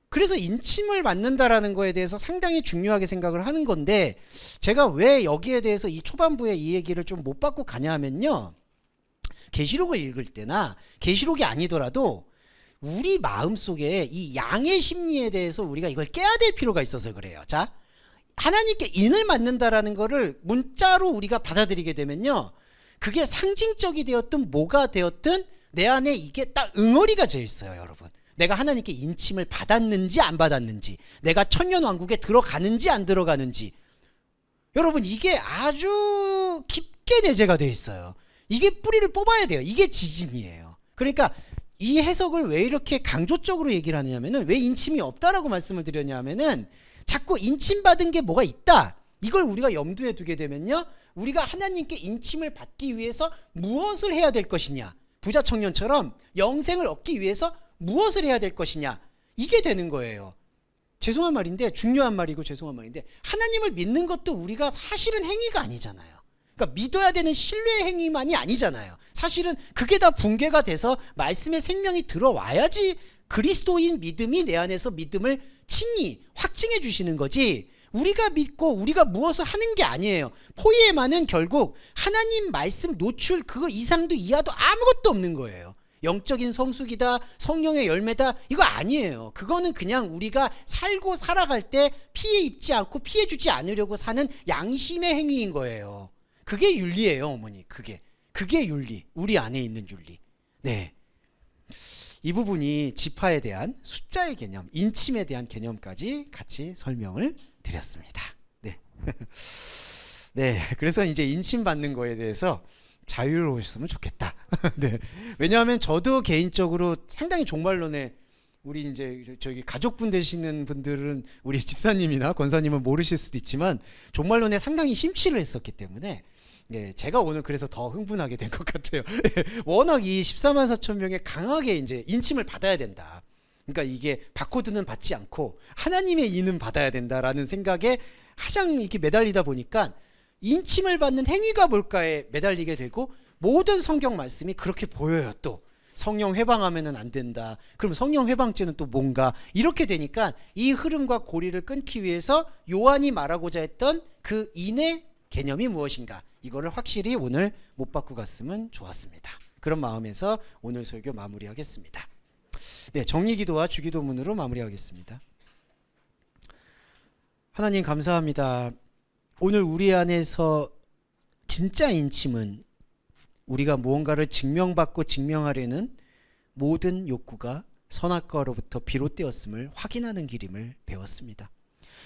그래서 인침을 받는다라는 거에 대해서 상당히 중요하게 생각을 하는 건데, 제가 왜 여기에 대해서 이 초반부에 이 얘기를 좀 못 받고 가냐 하면요, 계시록을 읽을 때나 계시록이 아니더라도 우리 마음속에 이 양의 심리에 대해서 우리가 이걸 깨야 될 필요가 있어서 그래요. 자, 하나님께 인을 맡는다라는 거를 문자로 우리가 받아들이게 되면요, 그게 상징적이 되었든 뭐가 되었든 내 안에 이게 딱 응어리가 져 있어요. 여러분, 내가 하나님께 인침을 받았는지 안 받았는지, 내가 천년왕국에 들어가는지 안 들어가는지, 여러분 이게 아주 깊게 내재가 돼 있어요. 이게 뿌리를 뽑아야 돼요. 이게 지진이에요. 그러니까 이 해석을 왜 이렇게 강조적으로 얘기를 하냐면은, 왜 인침이 없다라고 말씀을 드렸냐면은, 자꾸 인침받은 게 뭐가 있다, 이걸 우리가 염두에 두게 되면요, 우리가 하나님께 인침을 받기 위해서 무엇을 해야 될 것이냐, 부자 청년처럼 영생을 얻기 위해서 무엇을 해야 될 것이냐, 이게 되는 거예요. 죄송한 말인데, 중요한 말이고 죄송한 말인데, 하나님을 믿는 것도 우리가 사실은 행위가 아니잖아요. 그러니까 믿어야 되는 신뢰의 행위만이 아니잖아요. 사실은 그게 다 붕괴가 돼서 말씀의 생명이 들어와야지 그리스도인 믿음이 내 안에서 믿음을 칭의, 확증해 주시는 거지, 우리가 믿고 우리가 무엇을 하는 게 아니에요. 포이에만은 결국 하나님 말씀 노출 그거 이상도 이하도 아무것도 없는 거예요. 영적인 성숙이다, 성령의 열매다, 이거 아니에요. 그거는 그냥 우리가 살고 살아갈 때 피해 입지 않고 피해 주지 않으려고 사는 양심의 행위인 거예요. 그게 윤리예요, 어머니. 그게 윤리, 우리 안에 있는 윤리. 네, 이 부분이 지파에 대한 숫자의 개념, 인침에 대한 개념까지 같이 설명을 드렸습니다. 네. 네, 그래서 이제 인침 받는 거에 대해서 자유로우셨으면 좋겠다. 네. 왜냐하면 저도 개인적으로 상당히 종말론에, 우리 이제 저기 가족분 되시는 분들은 우리 집사님이나 권사님은 모르실 수도 있지만 종말론에 상당히 심취를 했었기 때문에, 네, 제가 오늘 그래서 더 흥분하게 된 것 같아요. 워낙 이 14만 4천 명에 강하게 이제 인침을 받아야 된다. 그러니까 이게 바코드는 받지 않고 하나님의 인은 받아야 된다라는 생각에 가장 이렇게 매달리다 보니까 인침을 받는 행위가 뭘까에 매달리게 되고, 모든 성경 말씀이 그렇게 보여요. 또 성령 회방하면은 안 된다, 그럼 성령 회방죄는 또 뭔가, 이렇게 되니까 이 흐름과 고리를 끊기 위해서 요한이 말하고자 했던 그 인의 개념이 무엇인가, 이거를 확실히 오늘 못 받고 갔으면 좋았습니다. 그런 마음에서 오늘 설교 마무리하겠습니다. 네, 정리기도와 주기도문으로 마무리하겠습니다. 하나님 감사합니다. 오늘 우리 안에서 진짜 인침은 우리가 무언가를 증명받고 증명하려는 모든 욕구가 선악과로부터 비롯되었음을 확인하는 길임을 배웠습니다.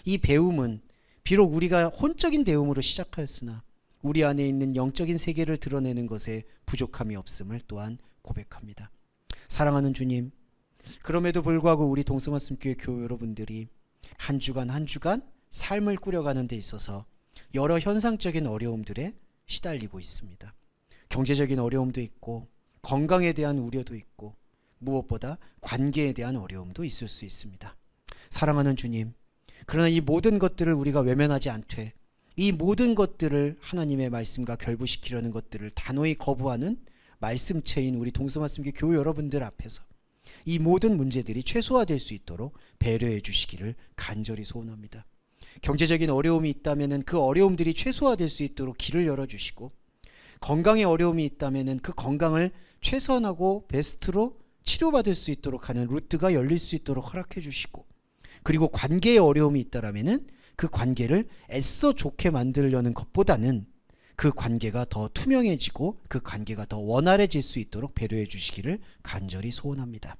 이 배움은 비록 우리가 혼적인 배움으로 시작하였으나 우리 안에 있는 영적인 세계를 드러내는 것에 부족함이 없음을 또한 고백합니다. 사랑하는 주님, 그럼에도 불구하고 우리 동서말씀교회 교회 여러분들이 한 주간 한 주간 삶을 꾸려가는 데 있어서 여러 현상적인 어려움들에 시달리고 있습니다. 경제적인 어려움도 있고, 건강에 대한 우려도 있고, 무엇보다 관계에 대한 어려움도 있을 수 있습니다. 사랑하는 주님, 그러나 이 모든 것들을 우리가 외면하지 않되, 이 모든 것들을 하나님의 말씀과 결부시키려는 것들을 단호히 거부하는 말씀체인 우리 동서말씀교 교회 여러분들 앞에서 이 모든 문제들이 최소화될 수 있도록 배려해 주시기를 간절히 소원합니다. 경제적인 어려움이 있다면 그 어려움들이 최소화될 수 있도록 길을 열어주시고, 건강에 어려움이 있다면 그 건강을 최선하고 베스트로 치료받을 수 있도록 하는 루트가 열릴 수 있도록 허락해 주시고, 그리고 관계에 어려움이 있다면 그 관계를 애써 좋게 만들려는 것보다는 그 관계가 더 투명해지고 그 관계가 더 원활해질 수 있도록 배려해 주시기를 간절히 소원합니다.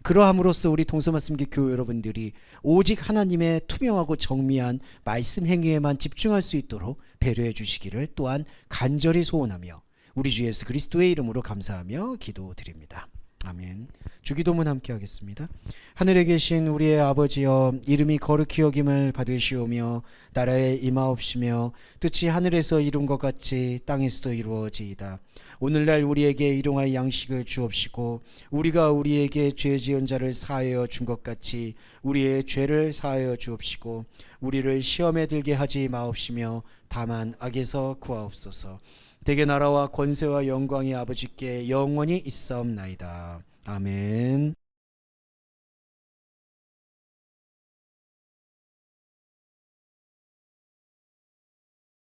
그러함으로써 우리 동서말씀기 교회 여러분들이 오직 하나님의 투명하고 정미한 말씀 행위에만 집중할 수 있도록 배려해 주시기를 또한 간절히 소원하며 우리 주 예수 그리스도의 이름으로 감사하며 기도드립니다. 아멘. 주기도문 함께 하겠습니다. 하늘에 계신 우리의 아버지여, 이름이 거룩히 여김을 받으시오며 나라에 임하옵시며 뜻이 하늘에서 이룬 것 같이 땅에서도 이루어지이다. 오늘날 우리에게 일용할 양식을 주옵시고 우리가 우리에게 죄 지은 자를 사하여 준 것 같이 우리의 죄를 사하여 주옵시고 우리를 시험에 들게 하지 마옵시며 다만 악에서 구하옵소서. 대개 나라와 권세와 영광이 아버지께 영원히 있사옵나이다. 아멘.